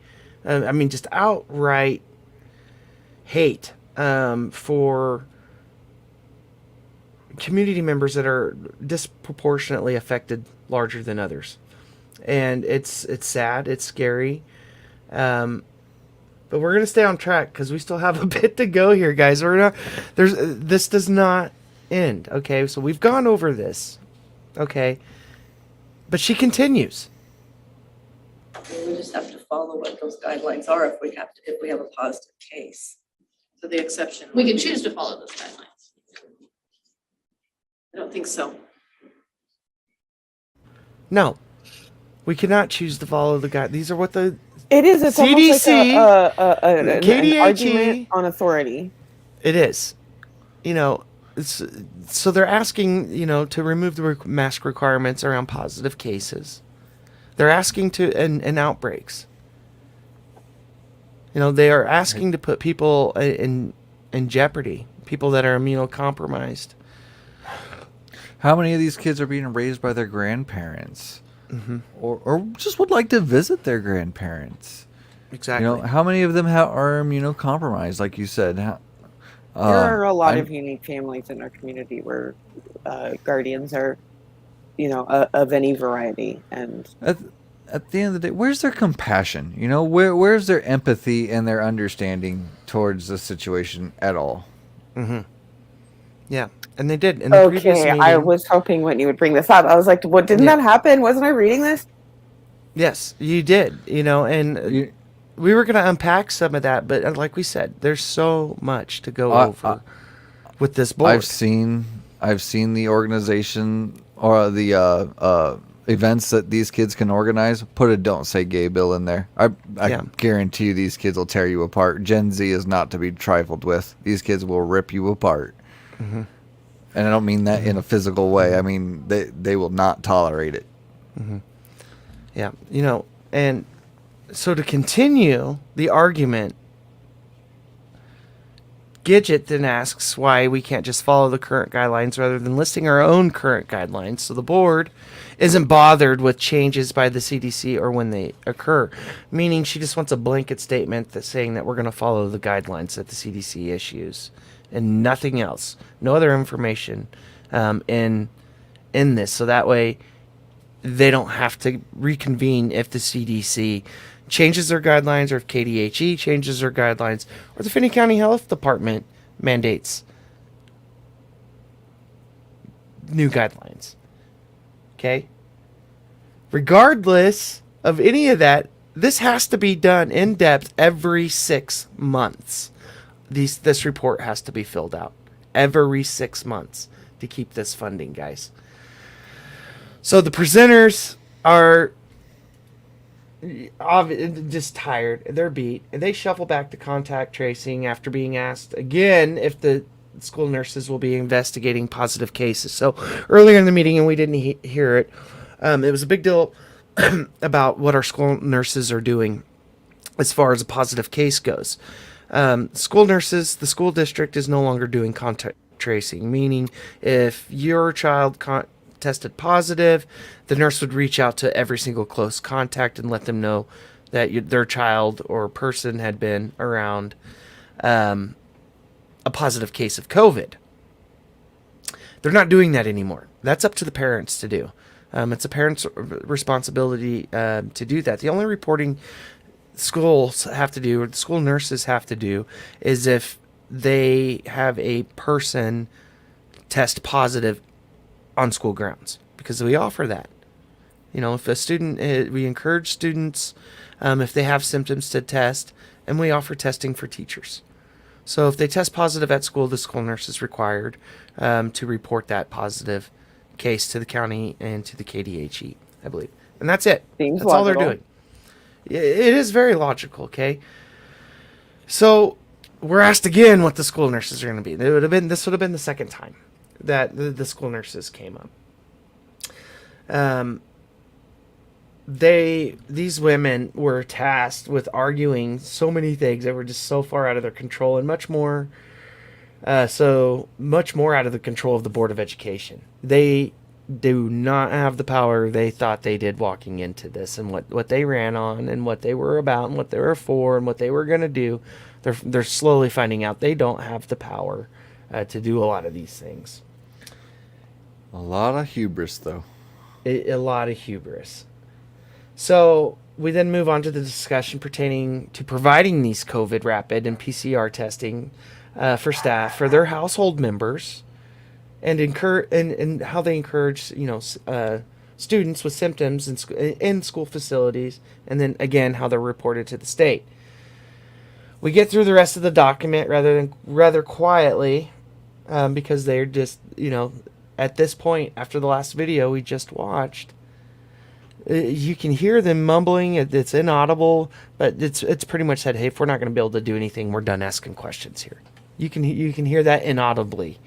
I mean, just outright hate for community members that are disproportionately affected larger than others. And it's sad, it's scary. But we're going to stay on track because we still have a bit to go here, guys. This does not end, okay? So we've gone over this, okay? But she continues. We just have to follow what those guidelines are if we have a positive case. So the exception. We can choose to follow those guidelines. I don't think so. No, we cannot choose to follow the guide. These are what the It's CDC, almost like an KDHE, argument on authority. It is. So they're asking, to remove the mask requirements around positive cases. They're asking in outbreaks. They are asking to put people in jeopardy, people that are immunocompromised. How many of these kids are being raised by their grandparents, or just would like to visit their grandparents? Exactly. How many of them are immunocompromised, like you said? There are a lot of unique families in our community where guardians are, of any variety. And at the end of the day, where's their compassion? Where's their empathy and their understanding towards the situation at all? Mm-hmm. Yeah, and they did. In the previous meeting, I was hoping Whitney would bring this up. I was like, "What? Didn't that happen? Wasn't I reading this?" Yes, you did. And we were going to unpack some of that, but like we said, there's so much to go over with this board. I've seen the organization or the events that these kids can organize. Put a "Don't Say Gay" bill in there. I guarantee you these kids will tear you apart. Gen Z is not to be trifled with. These kids will rip you apart. Mm-hmm. And I don't mean that in a physical way. I mean they will not tolerate it. Mm-hmm. Yeah, and so to continue the argument, Gidget then asks why we can't just follow the current guidelines rather than listing our own current guidelines. So the board isn't bothered with changes by the CDC or when they occur, meaning she just wants a blanket statement that's saying that we're going to follow the guidelines that the CDC issues and nothing else, no other information in this. So that way they don't have to reconvene if the CDC changes their guidelines or if KDHE changes their guidelines or the Finney County Health Department mandates new guidelines. Okay? Regardless of any of that, this has to be done in depth every 6 months. This report has to be filled out every 6 months to keep this funding, guys. So the presenters are just tired. They're beat. And they shuffle back to contact tracing after being asked again if the school nurses will be investigating positive cases. So earlier in the meeting, and we didn't hear it, it was a big deal about what our school nurses are doing as far as a positive case goes. School nurses, the school district is no longer doing contact tracing, meaning if your child tested positive, the nurse would reach out to every single close contact and let them know that their child or person had been around a positive case of COVID. They're not doing that anymore. That's up to the parents to do. It's a parent's responsibility to do that. The only reporting schools have to do, or the school nurses have to do, is if they have a person test positive on school grounds, because we offer that. If a student, we encourage students, if they have symptoms, to test, and we offer testing for teachers. So if they test positive at school, the school nurse is required to report that positive case to the county and to the KDHE, I believe. And that's it. Seems that's all they're doing. It is very logical, okay? So we're asked again what the school nurses are going to be. This would have been the second time that the school nurses came up. These women were tasked with arguing so many things that were just so far out of their control, and much more out of the control of the Board of Education. They do not have the power they thought they did walking into this, and what they ran on and what they were about and what they were for and what they were going to do. They're slowly finding out they don't have the power to do a lot of these things. A lot of hubris, though. A lot of hubris. So we then move on to the discussion pertaining to providing these COVID rapid and PCR testing for staff, for their household members, and how they encourage students with symptoms in school facilities, and then again how they're reported to the state. We get through the rest of the document rather quietly, because they're just at this point after the last video we just watched. You can hear them mumbling. It's inaudible, but it's pretty much said, hey, if we're not going to be able to do anything, we're done asking questions here. You can hear that inaudibly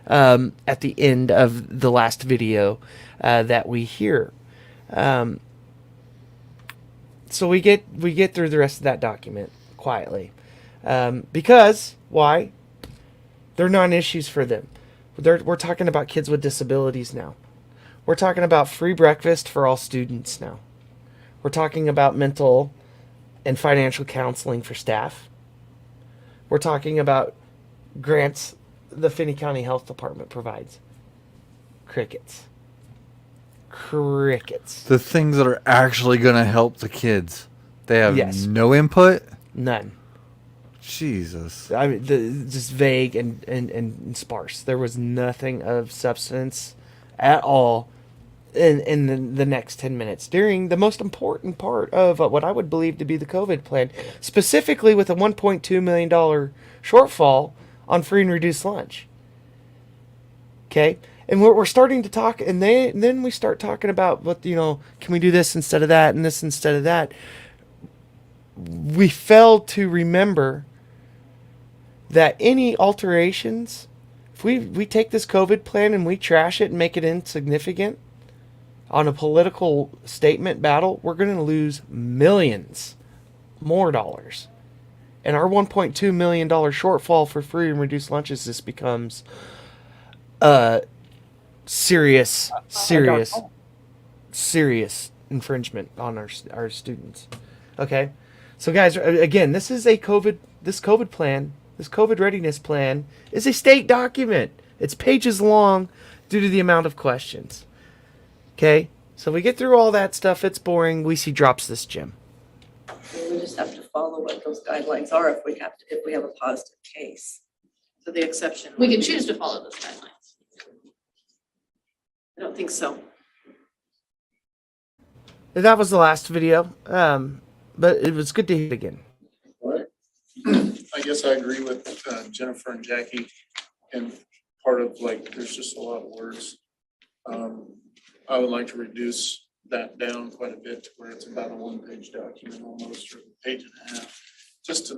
at the end of the last video that we hear. So we get through the rest of that document quietly, because why? They're non-issues for them. We're talking about kids with disabilities now. We're talking about free breakfast for all students now. We're talking about mental and financial counseling for staff. We're talking about grants the Finney County Health Department provides. Crickets. The things that are actually going to help the kids. They have no input? None. Jesus. I mean, just vague and sparse. There was nothing of substance at all in the next 10 minutes during the most important part of what I would believe to be the COVID plan, specifically with a $1.2 million shortfall on free and reduced lunch. Okay? And we're starting to talk, and then we start talking about what, can we do this instead of that and this instead of that. We failed to remember that any alterations, if we take this COVID plan and we trash it and make it insignificant on a political statement battle, we're going to lose millions more dollars. And our $1.2 million shortfall for free and reduced lunches, this becomes serious infringement on our students. Okay? So guys, again, this COVID plan, this COVID readiness plan is a state document. It's pages long due to the amount of questions. Okay? So we get through all that stuff. It's boring. Weesey drops this gem. We just have to follow what those guidelines are if we have a positive case. So the exception. We can choose to follow those guidelines. I don't think so. That was the last video. But it was good to hear it again. I guess I agree with Jennifer and Jackie, and part of there's just a lot of words. I would like to reduce that down quite a bit to where it's about a one-page document almost, or a page and a half, just to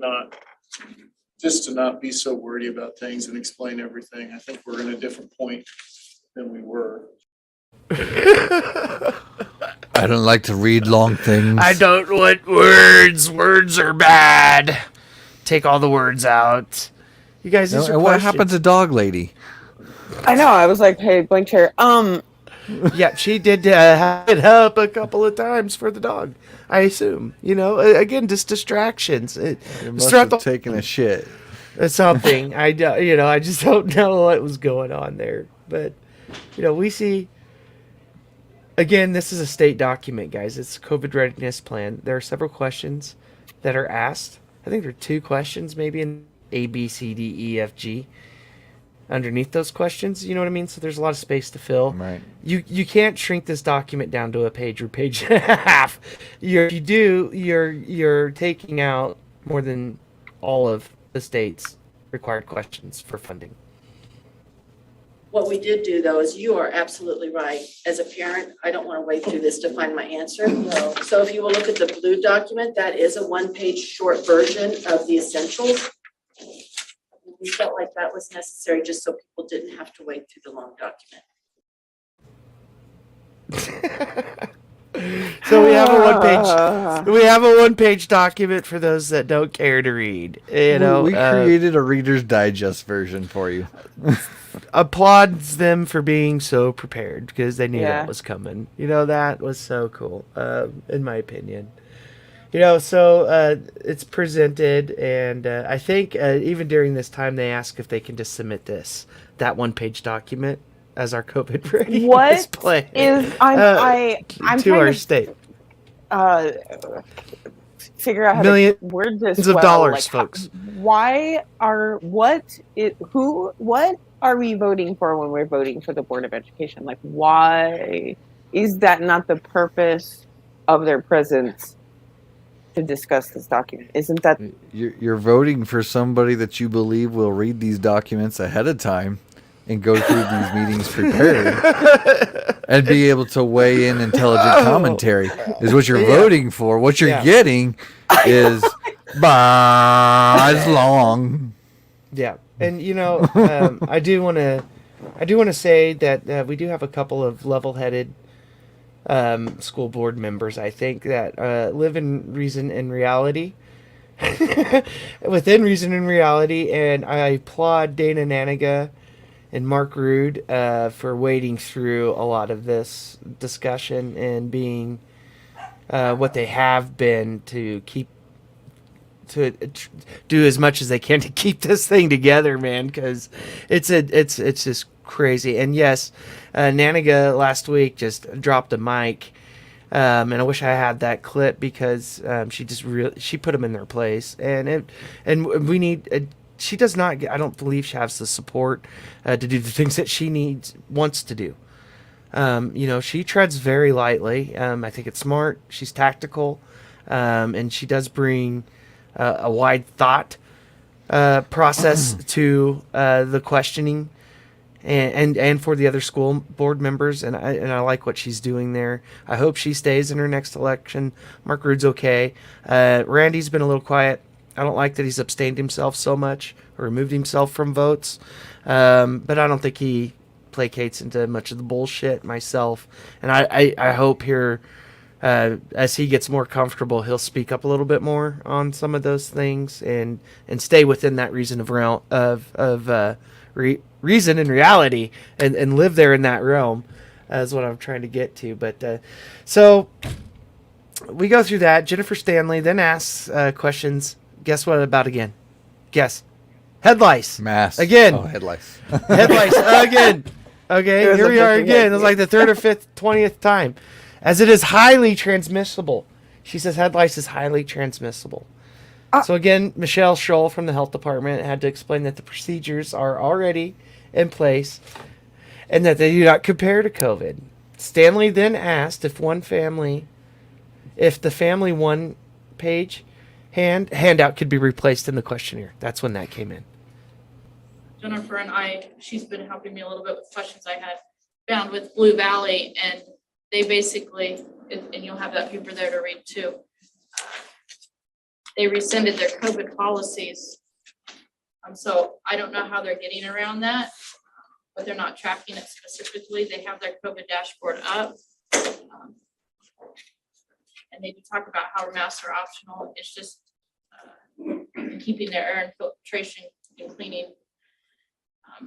not be so worried about things and explain everything. I think we're in a different point than we were. I don't like to read long things. I don't want words. Words are bad. Take all the words out. You guys, these are and what happened to Dog Lady? I know. I was like, hey, blank chair. Yeah, she did have it up a couple of times for the dog, I assume. Again, just distractions. It must have taken a shit. Something. I just don't know what was going on there. But, we see... Again, this is a state document, guys. It's a COVID readiness plan. There are several questions that are asked. I think there are 2 questions, maybe in A, B, C, D, E, F, G. Underneath those questions, you know what I mean? So there's a lot of space to fill. Right. You can't shrink this document down to a page or page and a half. If you do, you're taking out more than all of the state's required questions for funding. What we did do, though, is you are absolutely right. As a parent, I don't want to wade through this to find my answer. No. So if you will look at the blue document, that is a one-page short version of the essentials. We felt like that was necessary just so people didn't have to wade through the long document. So we have a one-page document for those that don't care to read. We created a Reader's Digest version for you. applauds them for being so prepared because they knew Yeah. that was coming. That was so cool, in my opinion. So it's presented, and I think even during this time they ask if they can just submit that one-page document as our COVID readiness plan I'm to trying our to state. Figure out how Millions to word this of well. dollars, folks. What are we voting for when we're voting for the Board of Education? Like, why is that not the purpose of their presence to discuss this document? Isn't that You're voting for somebody that you believe will read these documents ahead of time and go through these meetings prepared and be able to weigh in intelligent commentary is what you're voting for. What you're getting is it's long. Yeah, and I do want to say that we do have a couple of level-headed school board members, I think, that live in reason and reality. Within reason and reality, and I applaud Dana Naniga and Mark Rude for wading through a lot of this discussion and being what they have been to do as much as they can to keep this thing together, man, because it's just crazy. And yes, Naniga last week just dropped a mic, and I wish I had that clip because she put them in their place, and we need. She does not. I don't believe she has the support to do the things that she wants to do. She treads very lightly. I think it's smart. She's tactical, and she does bring a wide thought process to the questioning, and for the other school board members. And I like what she's doing there. I hope she stays in her next election. Mark Rude's okay. Randy's been a little quiet. I don't like that he's abstained himself so much or removed himself from votes. But I don't think he placates into much of the bullshit myself. And I hope here, as he gets more comfortable, he'll speak up a little bit more on some of those things and stay within that reason of reason and reality and live there in that realm, is what I'm trying to get to. But so we go through that. Jennifer Stanley then asks questions. Guess what about again? Guess. Head lice. Mass. Again. Oh, head lice. Head lice again. Okay, here we are again. It's like the third or 20th time. As it is highly transmissible. She says head lice is highly transmissible. So again, Michelle Scholl from the health department had to explain that the procedures are already in place and that they do not compare to COVID. Stanley then asked if the family one page handout could be replaced in the questionnaire. That's when that came in. Jennifer and she's been helping me a little bit with questions I had found with Blue Valley, and they basically, and you'll have that paper there to read too, they rescinded their COVID policies. So I don't know how they're getting around that, but they're not tracking it specifically. They have their COVID dashboard up. And they do talk about how masks are optional. It's just keeping their air infiltration and cleaning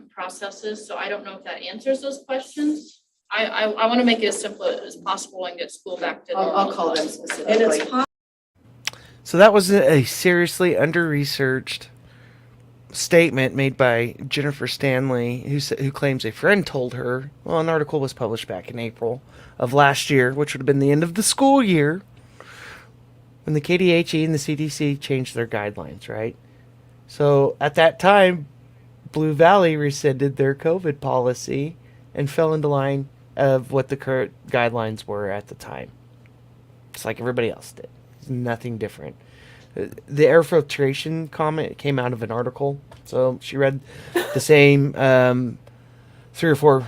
processes. So I don't know if that answers those questions. I want to make it as simple as possible and get school back to normal. I'll call them specifically. So that was a seriously under-researched statement made by Jennifer Stanley, who claims a friend told her. Well, an article was published back in April of last year, which would have been the end of the school year, when the KDHE and the CDC changed their guidelines, right? So at that time, Blue Valley rescinded their COVID policy and fell into line of what the current guidelines were at the time. Just like everybody else did. Nothing different. The air filtration comment came out of an article. So she read the same 3 or 4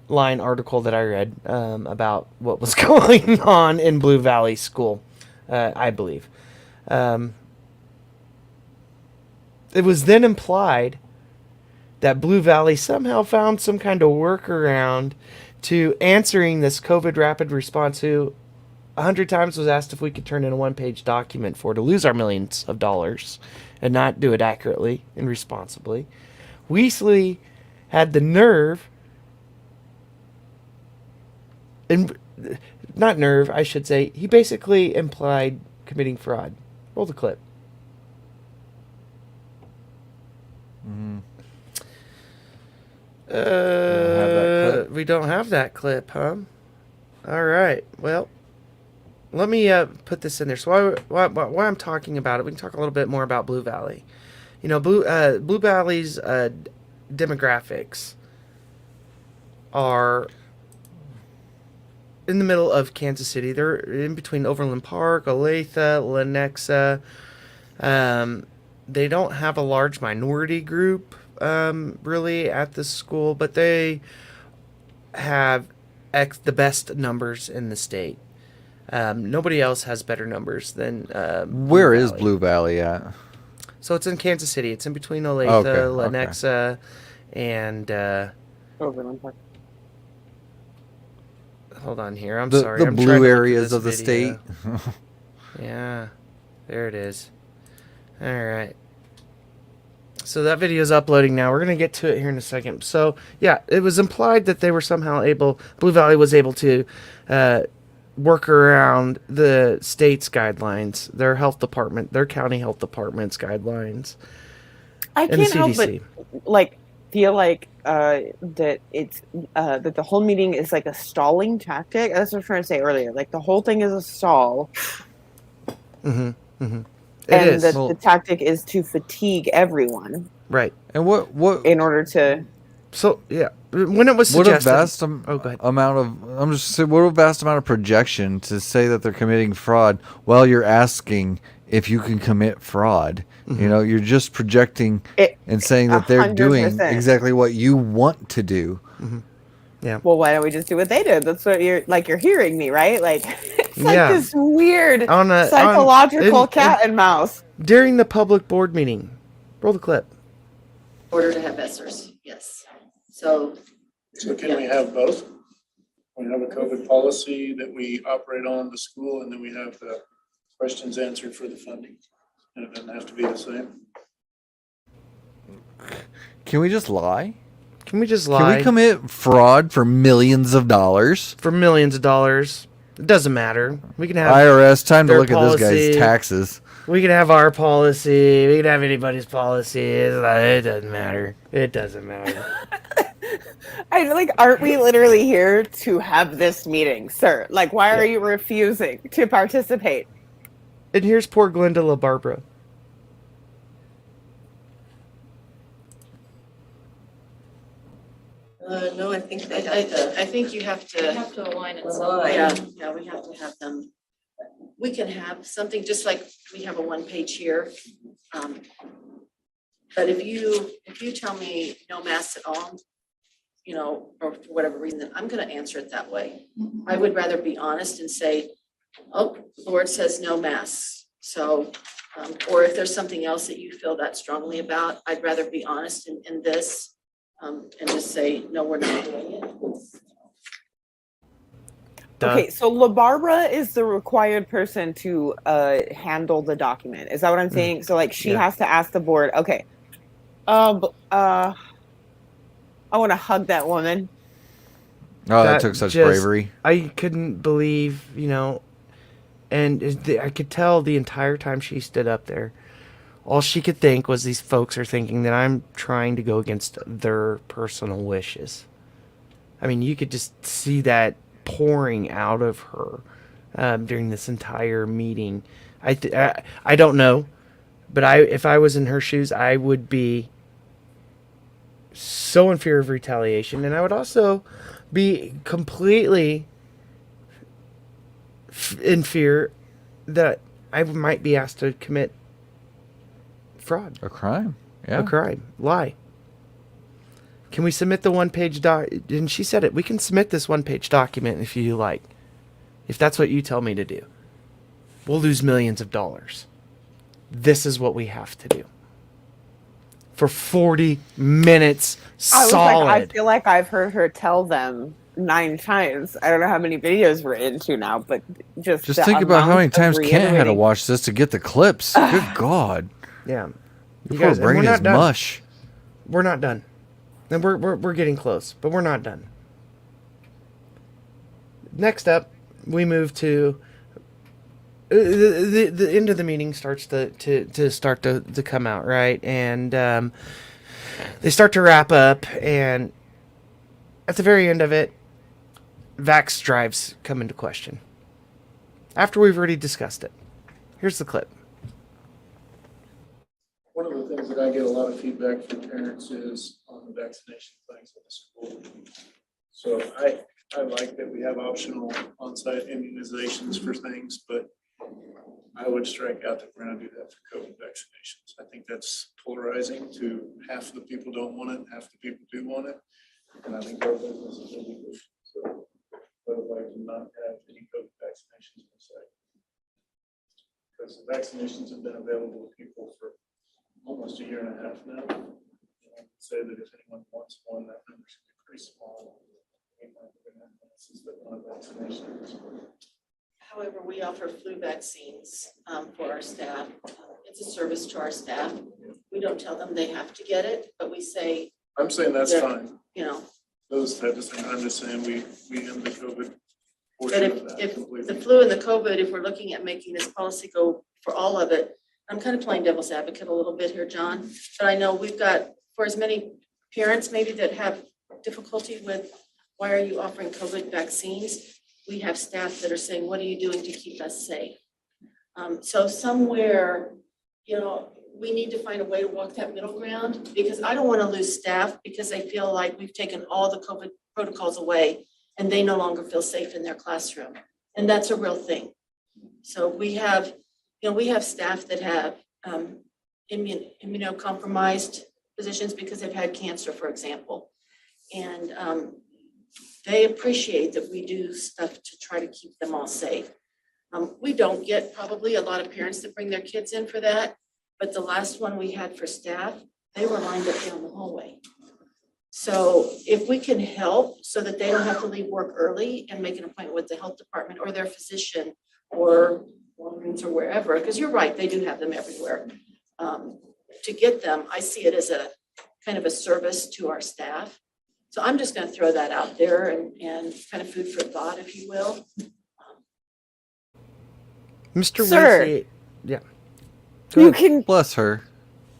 line article that I read about what was going on in Blue Valley School, I believe. It was then implied that Blue Valley somehow found some kind of workaround to answering this COVID rapid response, who 100 times was asked if we could turn in a one-page document to lose our millions of dollars and not do it accurately and responsibly. Weasley had the nerve, and not nerve, I should say, he basically implied committing fraud. Roll the clip. We don't have that clip, huh? All right. Well, let me put this in there. So while I'm talking about it, we can talk a little bit more about Blue Valley. You know, Blue Valley's demographics are in the middle of Kansas City. They're in between Overland Park, Olathe, Lenexa. They don't have a large minority group really at the school, but they have the best numbers in the state. Nobody else has better numbers than Where is Blue Valley at? So it's in Kansas City. It's in between Olathe, Lenexa, and Overland Park. Hold on here. I'm sorry. The I'm blue areas of the state. Yeah, there it is. All right. So that video is uploading now. We're going to get to it here in a second. So, yeah, it was implied that they were somehow Blue Valley was able to work around the state's guidelines, their health department, their county health department's guidelines. I can't help but feel like that it's that the whole meeting is like a stalling tactic. That's what I was trying to say earlier. Like the whole thing is a stall. Mm-hmm. Mm-hmm. And the tactic is to fatigue everyone. Right. And what in order to. So yeah, when it was suggested, what a vast amount of projection to say that they're committing fraud while you're asking if you can commit fraud. Mm-hmm. You know, you're just projecting and saying that they're 100%. Doing exactly what you want to do. Mm-hmm. Yeah. Well, why don't we just do what they did? That's what you're hearing me, right? Like it's like this weird psychological cat and mouse. During the public board meeting. Roll the clip. Order to have ESSERs, yes. So can we have both? We have a COVID policy that we operate on the school, and then we have the questions answered for the funding. And it doesn't have to be the same. Can we just lie? Can we just lie? Can we commit fraud for millions of dollars? For millions of dollars. It doesn't matter. We can have IRS, time to look at this guy's taxes. We can have our policy. We can have anybody's policy. It doesn't matter. It doesn't matter. Aren't we literally here to have this meeting, sir? Like, why are you refusing to participate? And here's poor Glenda LaBarbera. No, I think they have to. I think you have to. You have to align it. So Yeah, we have to have them. We can have something just like we have a one page here. But if you tell me no masks at all, you know, or for whatever reason, then I'm going to answer it that way. Mm-hmm. I would rather be honest and say, oh, the Lord says no masks. So, or if there's something else that you feel that strongly about, I'd rather be honest in this and just say, no, we're not doing it. Okay, so LaBarbara is the required person to handle the document. Is that what I'm saying? So like she has to ask the board, okay, I want to hug that woman. Oh, that took such bravery. I couldn't believe, you know, and I could tell the entire time she stood up there, all she could think was these folks are thinking that I'm trying to go against their personal wishes. I mean, you could just see that pouring out of her during this entire meeting. I don't know, but if I was in her shoes, I would be so in fear of retaliation, and I would also be completely in fear that I might be asked to commit fraud. A crime. Yeah. A crime. Lie. Can we submit the one-page doc? And she said it. We can submit this one-page document if you like. If that's what you tell me to do. We'll lose millions of dollars. This is what we have to do. For 40 minutes solid. I feel like I've heard her tell them 9 times. I don't know how many videos we're into now, but just think about how many times Kent had to watch this to get the clips. Good God. Yeah. You guys, brain is mush. We're not done. And we're getting close, but we're not done. Next up, we move to the end of the meeting starts to come out, right? And they start to wrap up, and at the very end of it, vax drives come into question. After we've already discussed it. Here's the clip. One of the things that I get a lot of feedback from parents is on the vaccination clinics at the school. So I like that we have optional on-site immunizations for things, but I would strike out that we're gonna do that for COVID vaccinations. I think that's polarizing to half the people don't want it, half the people do want it. And I think our business is illegal. So I would like to not have any COVID vaccinations per se. Because the vaccinations have been available to people for almost a year and a half now. I would say that if anyone wants one, that number should be pretty small. However, we offer flu vaccines for our staff. It's a service to our staff. We don't tell them they have to get it, but we say. I'm saying that's fine. You know. Those types of things. I'm just saying we end the COVID But portion of that if completely. the flu and the COVID, if we're looking at making this policy go for all of it, I'm kind of playing devil's advocate a little bit here, John. But I know we've got, for as many parents maybe that have difficulty with, why are you offering COVID vaccines? We have staff that are saying, what are you doing to keep us safe? So somewhere, you know, we need to find a way to walk that middle ground, because I don't want to lose staff because they feel like we've taken all the COVID protocols away and they no longer feel safe in their classroom. And that's a real thing. So we have, you know, we have staff that have immunocompromised positions because they've had cancer, for example. And they appreciate that we do stuff to try to keep them all safe. We don't get probably a lot of parents that bring their kids in for that, but the last one we had for staff, they were lined up down the hallway. So if we can help so that they don't have to leave work early and make an appointment with the health department or their physician or Walgreens or wherever, because you're right, they do have them everywhere. To get them, I see it as a kind of a service to our staff. So I'm just going to throw that out there and kind of food for thought, if you will. Mr. Sir, Winfrey, yeah. You can bless her.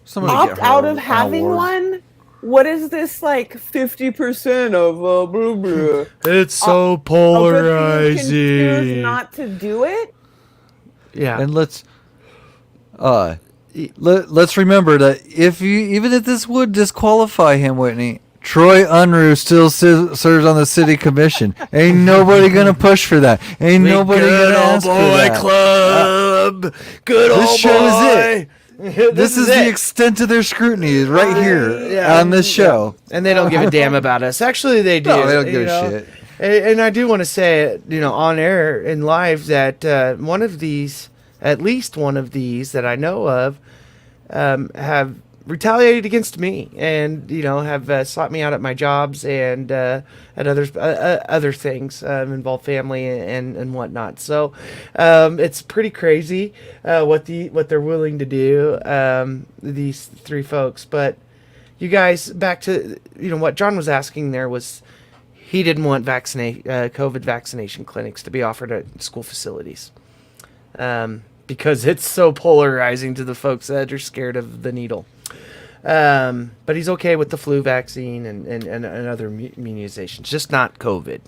Somebody opt get her out of an having award. one. What is this like 50% of blah blah? It's so polarizing. You can choose not to do it. Yeah. And let's remember that even if this would disqualify him, Whitney, Troy Unruh still serves on the city commission. Ain't nobody gonna push for that. Ain't nobody gonna ask for that. Club. Good old boy. This show is it. This is the extent of their scrutiny right here on this show. And they don't give a damn about us. Actually, they do. No, they don't give a shit. And I do want to say, on air and live that at least one of these that I know of, have retaliated against me and have sought me out at my jobs and at other things involve family and whatnot. So it's pretty crazy what they're willing to do, these three folks. But you guys, back to what John was asking there was he didn't want COVID vaccination clinics to be offered at school facilities. Because it's so polarizing to the folks that are scared of the needle. But he's okay with the flu vaccine and other immunizations, just not COVID.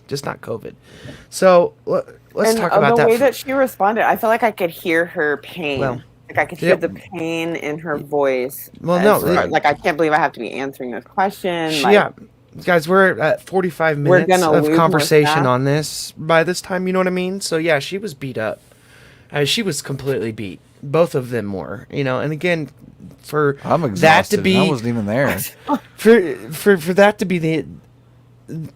So let's talk about that. The way that she responded, I feel like I could hear her pain. Well, like I could hear the pain in her voice. Well, no, like I can't believe I have to be answering this question. Yeah. Guys, we're at 45 minutes of conversation on this by this time, you know what I mean? So yeah, she was beat up. She was completely beat. Both of them were, and again, for I'm exhausted. That to be, I wasn't even there. For that to be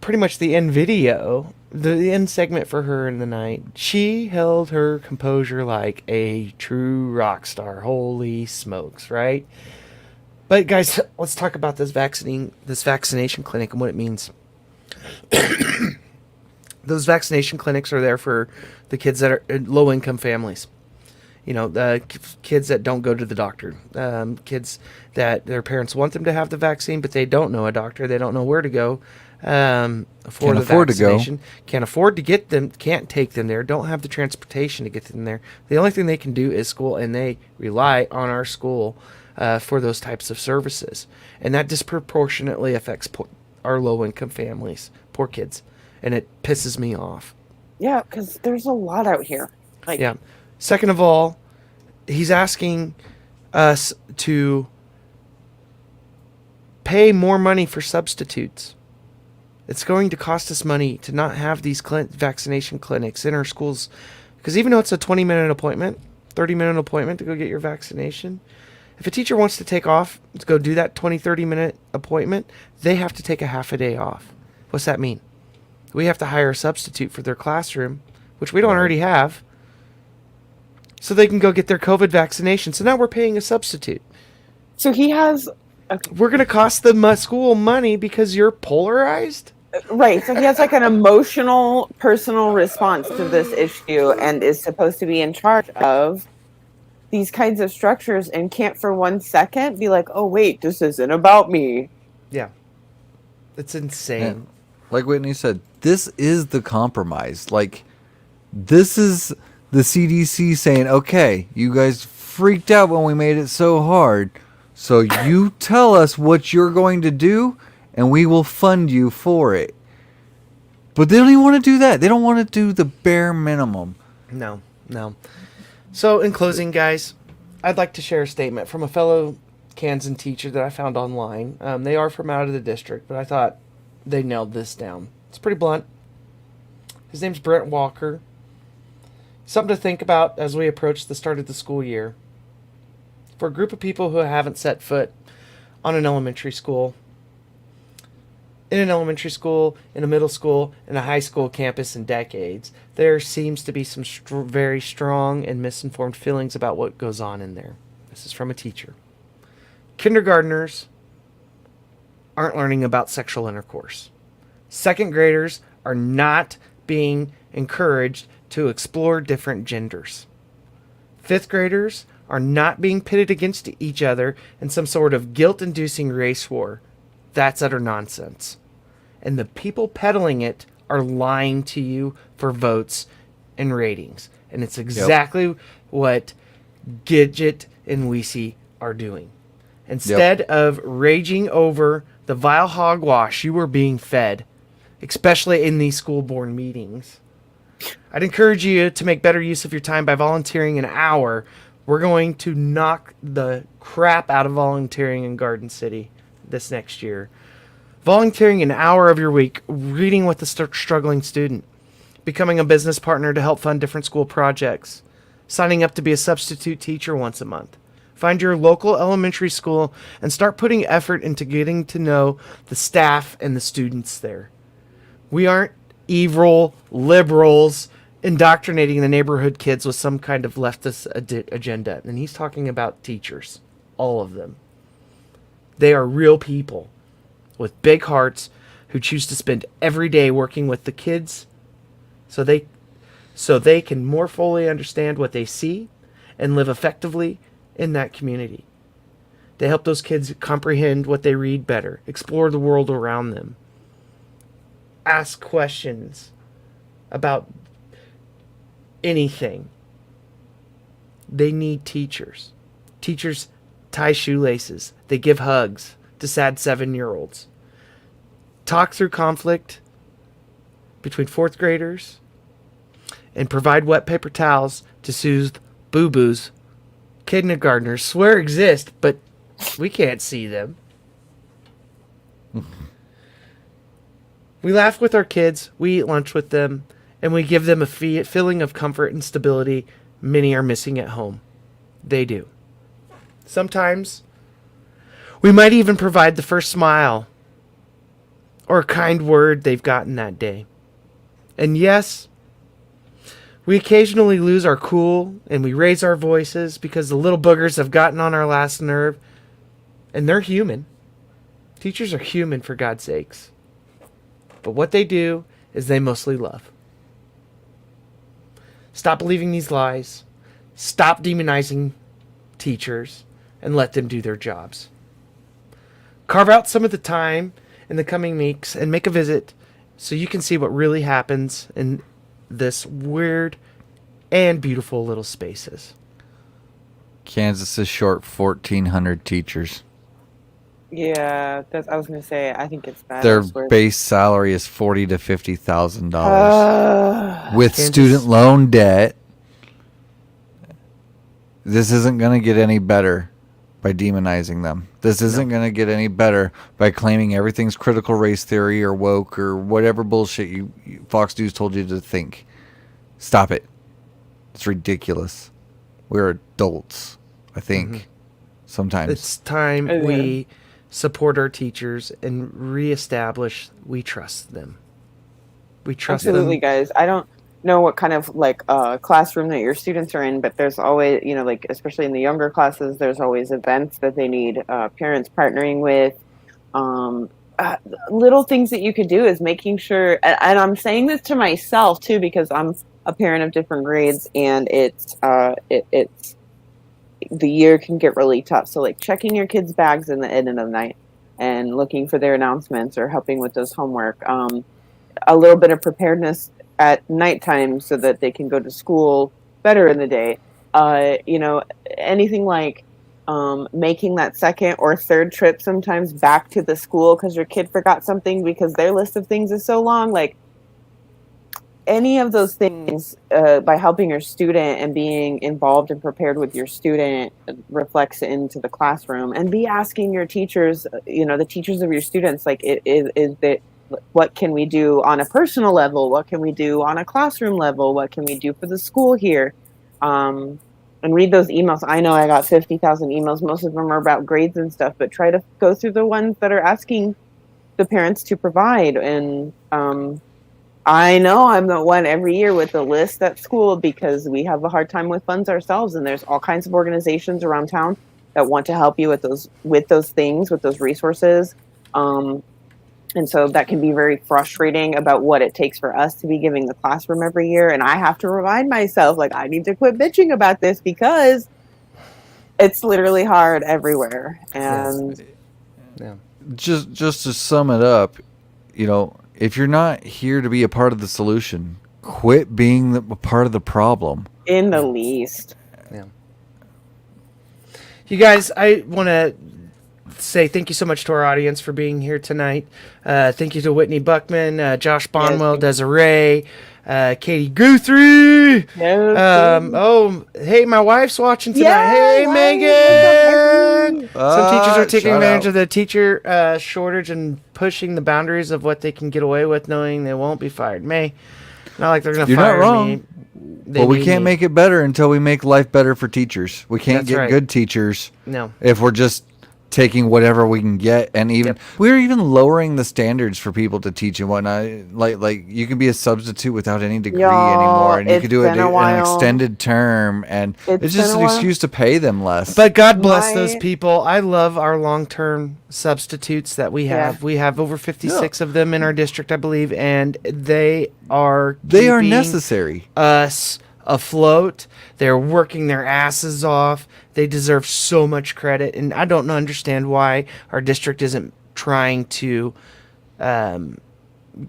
pretty much the end video, the end segment for her in the night, she held her composure like a true rock star. Holy smokes, right? But guys, let's talk about this vaccination clinic and what it means. Those vaccination clinics are there for the kids that are in low-income families. Kids that don't go to the doctor, kids that their parents want them to have the vaccine, but they don't know a doctor. They don't know where to go for the vaccination. Can't afford to get them, can't take them there, don't have the transportation to get them there. The only thing they can do is school, and they rely on our school for those types of services. And that disproportionately affects our low-income families, poor kids. And it pisses me off. Yeah, because there's a lot out here. Yeah. Second of all, he's asking us to pay more money for substitutes. It's going to cost us money to not have these vaccination clinics in our schools. Because even though it's a 20-minute appointment, 30-minute appointment to go get your vaccination, if a teacher wants to take off to go do that 20, 30-minute appointment, they have to take a half a day off. What's that mean? We have to hire a substitute for their classroom, which we don't already have, so they can go get their COVID vaccination. So now we're paying a substitute. So he has... We're going to cost the school money because you're polarized? Right. So he has like an emotional, personal response to this issue and is supposed to be in charge of these kinds of structures and can't for 1 second be like, oh, wait, this isn't about me. Yeah. It's insane. And like Whitney said, this is the compromise. Like, this is the CDC saying, okay, you guys freaked out when we made it so hard. So you tell us what you're going to do, and we will fund you for it. But they don't even want to do that. They don't want to do the bare minimum. No. So in closing, guys, I'd like to share a statement from a fellow Kansan teacher that I found online. They are from out of the district, but I thought they nailed this down. It's pretty blunt. His name's Brent Walker. Something to think about as we approach the start of the school year. For a group of people who haven't set foot on an elementary school, in a middle school, in a high school campus in decades, there seems to be some very strong and misinformed feelings about what goes on in there. This is from a teacher. Kindergartners aren't learning about sexual intercourse. Second graders are not being encouraged to explore different genders. Fifth graders are not being pitted against each other in some sort of guilt-inducing race war. That's utter nonsense. And the people peddling it are lying to you for votes and ratings. And it's exactly what Gidget and Weesey are doing. Instead of raging over the vile hogwash you were being fed, especially in these school board meetings, I'd encourage you to make better use of your time by volunteering an hour. We're going to knock the crap out of volunteering in Garden City this next year. Volunteering an hour of your week, reading with the struggling student, becoming a business partner to help fund different school projects, signing up to be a substitute teacher once a month. Find your local elementary school and start putting effort into getting to know the staff and the students there. We aren't evil liberals indoctrinating the neighborhood kids with some kind of leftist agenda. And he's talking about teachers, all of them. They are real people with big hearts who choose to spend every day working with the kids so they can more fully understand what they see and live effectively in that community. They help those kids comprehend what they read better, explore the world around them, ask questions about anything. They need teachers. Teachers tie shoelaces. They give hugs to sad 7-year-olds. Talk through conflict between fourth graders and provide wet paper towels to soothe boo-boos. Kindergartners swear exist, but we can't see them. We laugh with our kids, we eat lunch with them, and we give them a feeling of comfort and stability many are missing at home. They do. Sometimes we might even provide the first smile or a kind word they've gotten that day. And yes, we occasionally lose our cool and we raise our voices because the little boogers have gotten on our last nerve. And they're human. Teachers are human, for God's sakes. But what they do is they mostly love. Stop believing these lies. Stop demonizing teachers and let them do their jobs. Carve out some of the time in the coming weeks and make a visit so you can see what really happens in this weird and beautiful little spaces. Kansas is short 1,400 teachers. Yeah, I was gonna say. I think it's bad. Their base salary is $40,000 to $50,000 with Kansas. student loan debt. This isn't going to get any better by demonizing them. This isn't going to get any better by claiming everything's critical race theory or woke or whatever bullshit you Fox News told you to think. Stop it. It's ridiculous. We're adults, I think, sometimes. It's time we support our teachers and reestablish we trust them. We trust Absolutely, them. guys. I don't know what kind of classroom that your students are in, but there's always, especially in the younger classes, there's always events that they need parents partnering with. Little things that you could do is making sure, and I'm saying this to myself too, because I'm a parent of different grades, and it's the year can get really tough. So checking your kids' bags in the end of the night and looking for their announcements or helping with those homework. A little bit of preparedness at nighttime so that they can go to school better in the day. Anything like making that second or third trip sometimes back to the school because your kid forgot something because their list of things is so long. Any of those things, by helping your student and being involved and prepared with your student, reflects into the classroom. And be asking your teachers, the teachers of your students, is that, what can we do on a personal level? What can we do on a classroom level? What can we do for the school here? And read those emails. I know I got 50,000 emails. Most of them are about grades and stuff, but try to go through the ones that are asking the parents to provide. And I know I'm the one every year with the list at school because we have a hard time with funds ourselves. And there's all kinds of organizations around town that want to help you with those things, with those resources. And so that can be very frustrating about what it takes for us to be giving the classroom every year. And I have to remind myself, I need to quit bitching about this because it's literally hard everywhere. And just to sum it up, if you're not here to be a part of the solution, quit being a part of the problem. In the least. Yeah. You guys, I want to say thank you so much to our audience for being here tonight. Thank you to Whitney Buckman, Josh Bonwell, Desiree, Katy Guthrie. Hey, my wife's watching tonight. Yeah, hey, Megan. Some teachers are taking advantage of the teacher shortage and pushing the boundaries of what they can get away with, knowing they won't be fired. May, not like they're going to fire me. You're not wrong. But we can't make it better until we make life better for teachers. We can't get good teachers if we're just taking whatever we can get, and we're even lowering the standards for people to teach and whatnot. Like you can be a substitute without any degree anymore, and you can do it in an extended term, and it's just an excuse to pay them less. But God bless those people. I love our long-term substitutes that we have. Yeah. We have over 56 of them in our district, I believe, and they are necessary. Us afloat. They're working their asses off. They deserve so much credit, and I don't understand why our district isn't trying to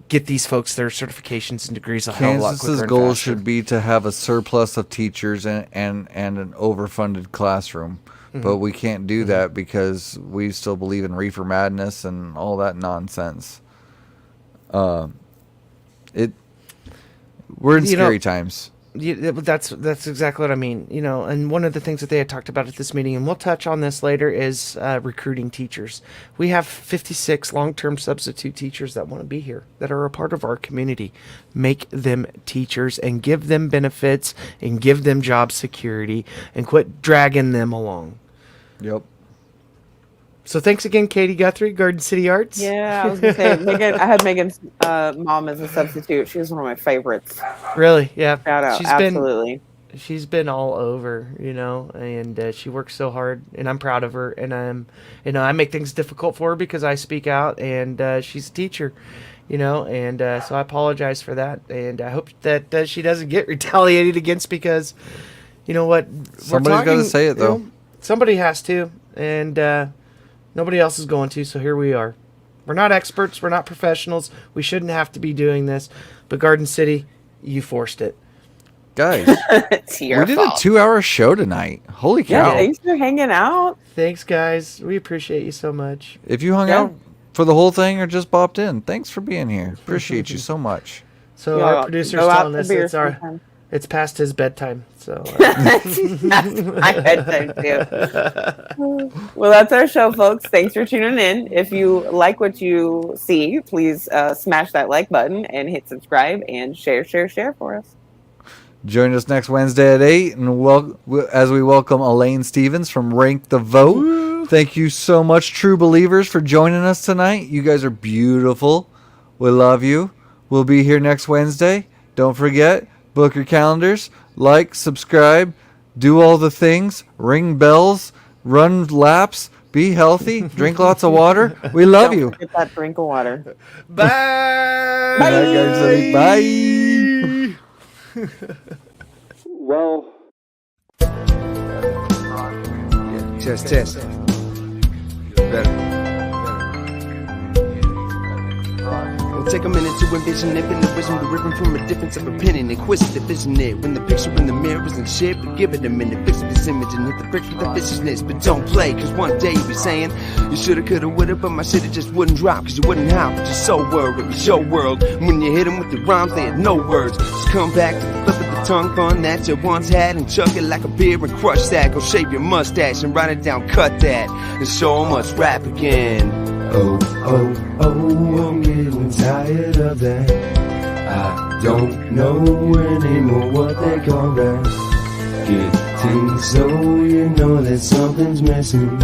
get these folks their certifications and degrees a hell of a lot quicker. Kansas's goal should be to have a surplus of teachers and an overfunded classroom, but we can't do that because we still believe in reefer madness and all that nonsense. We're in scary times. That's exactly what I mean. And one of the things that they had talked about at this meeting, and we'll touch on this later, is recruiting teachers. We have 56 long-term substitute teachers that want to be here, that are a part of our community. Make them teachers and give them benefits and give them job security and quit dragging them along. Yep. So thanks again, Katy Guthrie, Garden City Arts. Yeah, I was going to say, Megan, I had Megan's mom as a substitute. She was one of my favorites. Really? Yeah. Shout out. Absolutely. She's been all over, and she works so hard, and I'm proud of her. And I make things difficult for her because I speak out, and she's a teacher, and so I apologize for that. And I hope that she doesn't get retaliated against because, you know what? Somebody's got to say it, though. Somebody has to, and nobody else is going to, so here we are. We're not experts. We're not professionals. We shouldn't have to be doing this. But Garden City, you forced it. Guys, it's your we did fault. a 2-hour show tonight. Holy cow. Yeah, thanks for hanging out. Thanks, guys. We appreciate you so much. If you hung out for the whole thing or just bopped in, thanks for being here. Appreciate you so much. So our producer's telling us it's past his bedtime. So that's my bedtime too. Well, that's our show, folks. Thanks for tuning in. If you like what you see, please smash that like button and hit subscribe and share for us. Join us next Wednesday at 8 and as we welcome Elaine Stevens from Rank the Vote. Woo! Thank you so much, True Believers, for joining us tonight. You guys are beautiful. We love you. We'll be here next Wednesday. Don't forget, book your calendars, like, subscribe, do all the things, ring bells, run laps, be healthy, drink lots of water. We love you. Get that drink of water. Bye. Bye. Bye. Well, yeah, test. Better. We'll take a minute to envision it, and the vision we're ripping from a difference of opinion, inquisitive, isn't it? When the picture in the mirror isn't shit, but give it a minute, fix this image and hit the bricks with the viciousness. But don't play, cause one day you'll be saying, you shoulda, coulda, woulda, but my shit it just wouldn't drop, cause you wouldn't hop, but you're so worried, it was your world. And when you hit them with the rhymes, they had no words. Just come back to the flip of the tongue fun that you once had and chug it like a beer and crush that. Go shave your mustache and write it down, cut that, and so much rap again. Oh, I'm getting tired of that. I don't know anymore what they call that. Getting so you know that something's missing.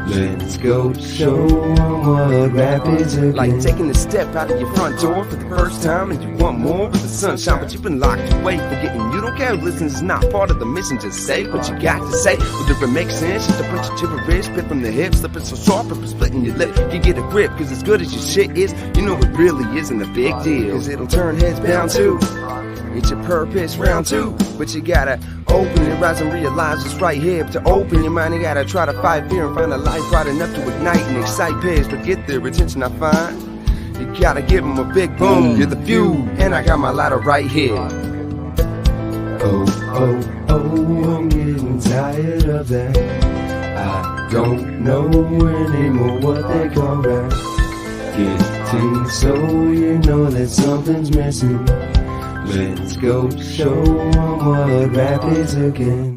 Let's go show them what rap is again. Like taking a step out of your front door for the first time and you want more of the sunshine, but you've been locked away, forgetting you don't care. Listen, it's not part of the mission. Just say what you got to say. Whether it makes sense, just to punch you to the wrist, spit from the hip, slipping so sharp, or splitting your lip. You get a grip, cause as good as your shit is, you know it really isn't a big deal. Cause it'll turn heads bound too. It's your purpose, round two. But you gotta open your eyes and realize it's right here. But to open your mind, you gotta try to fight fear and find a light bright enough to ignite and excite peers. But get their attention, I find. You gotta give them a big boom. You're the fuel, and I got my lighter right here. Oh, I'm getting tired of that. I don't know anymore what they call that. Getting so you know that something's missing. Let's go show 'em what rap is again.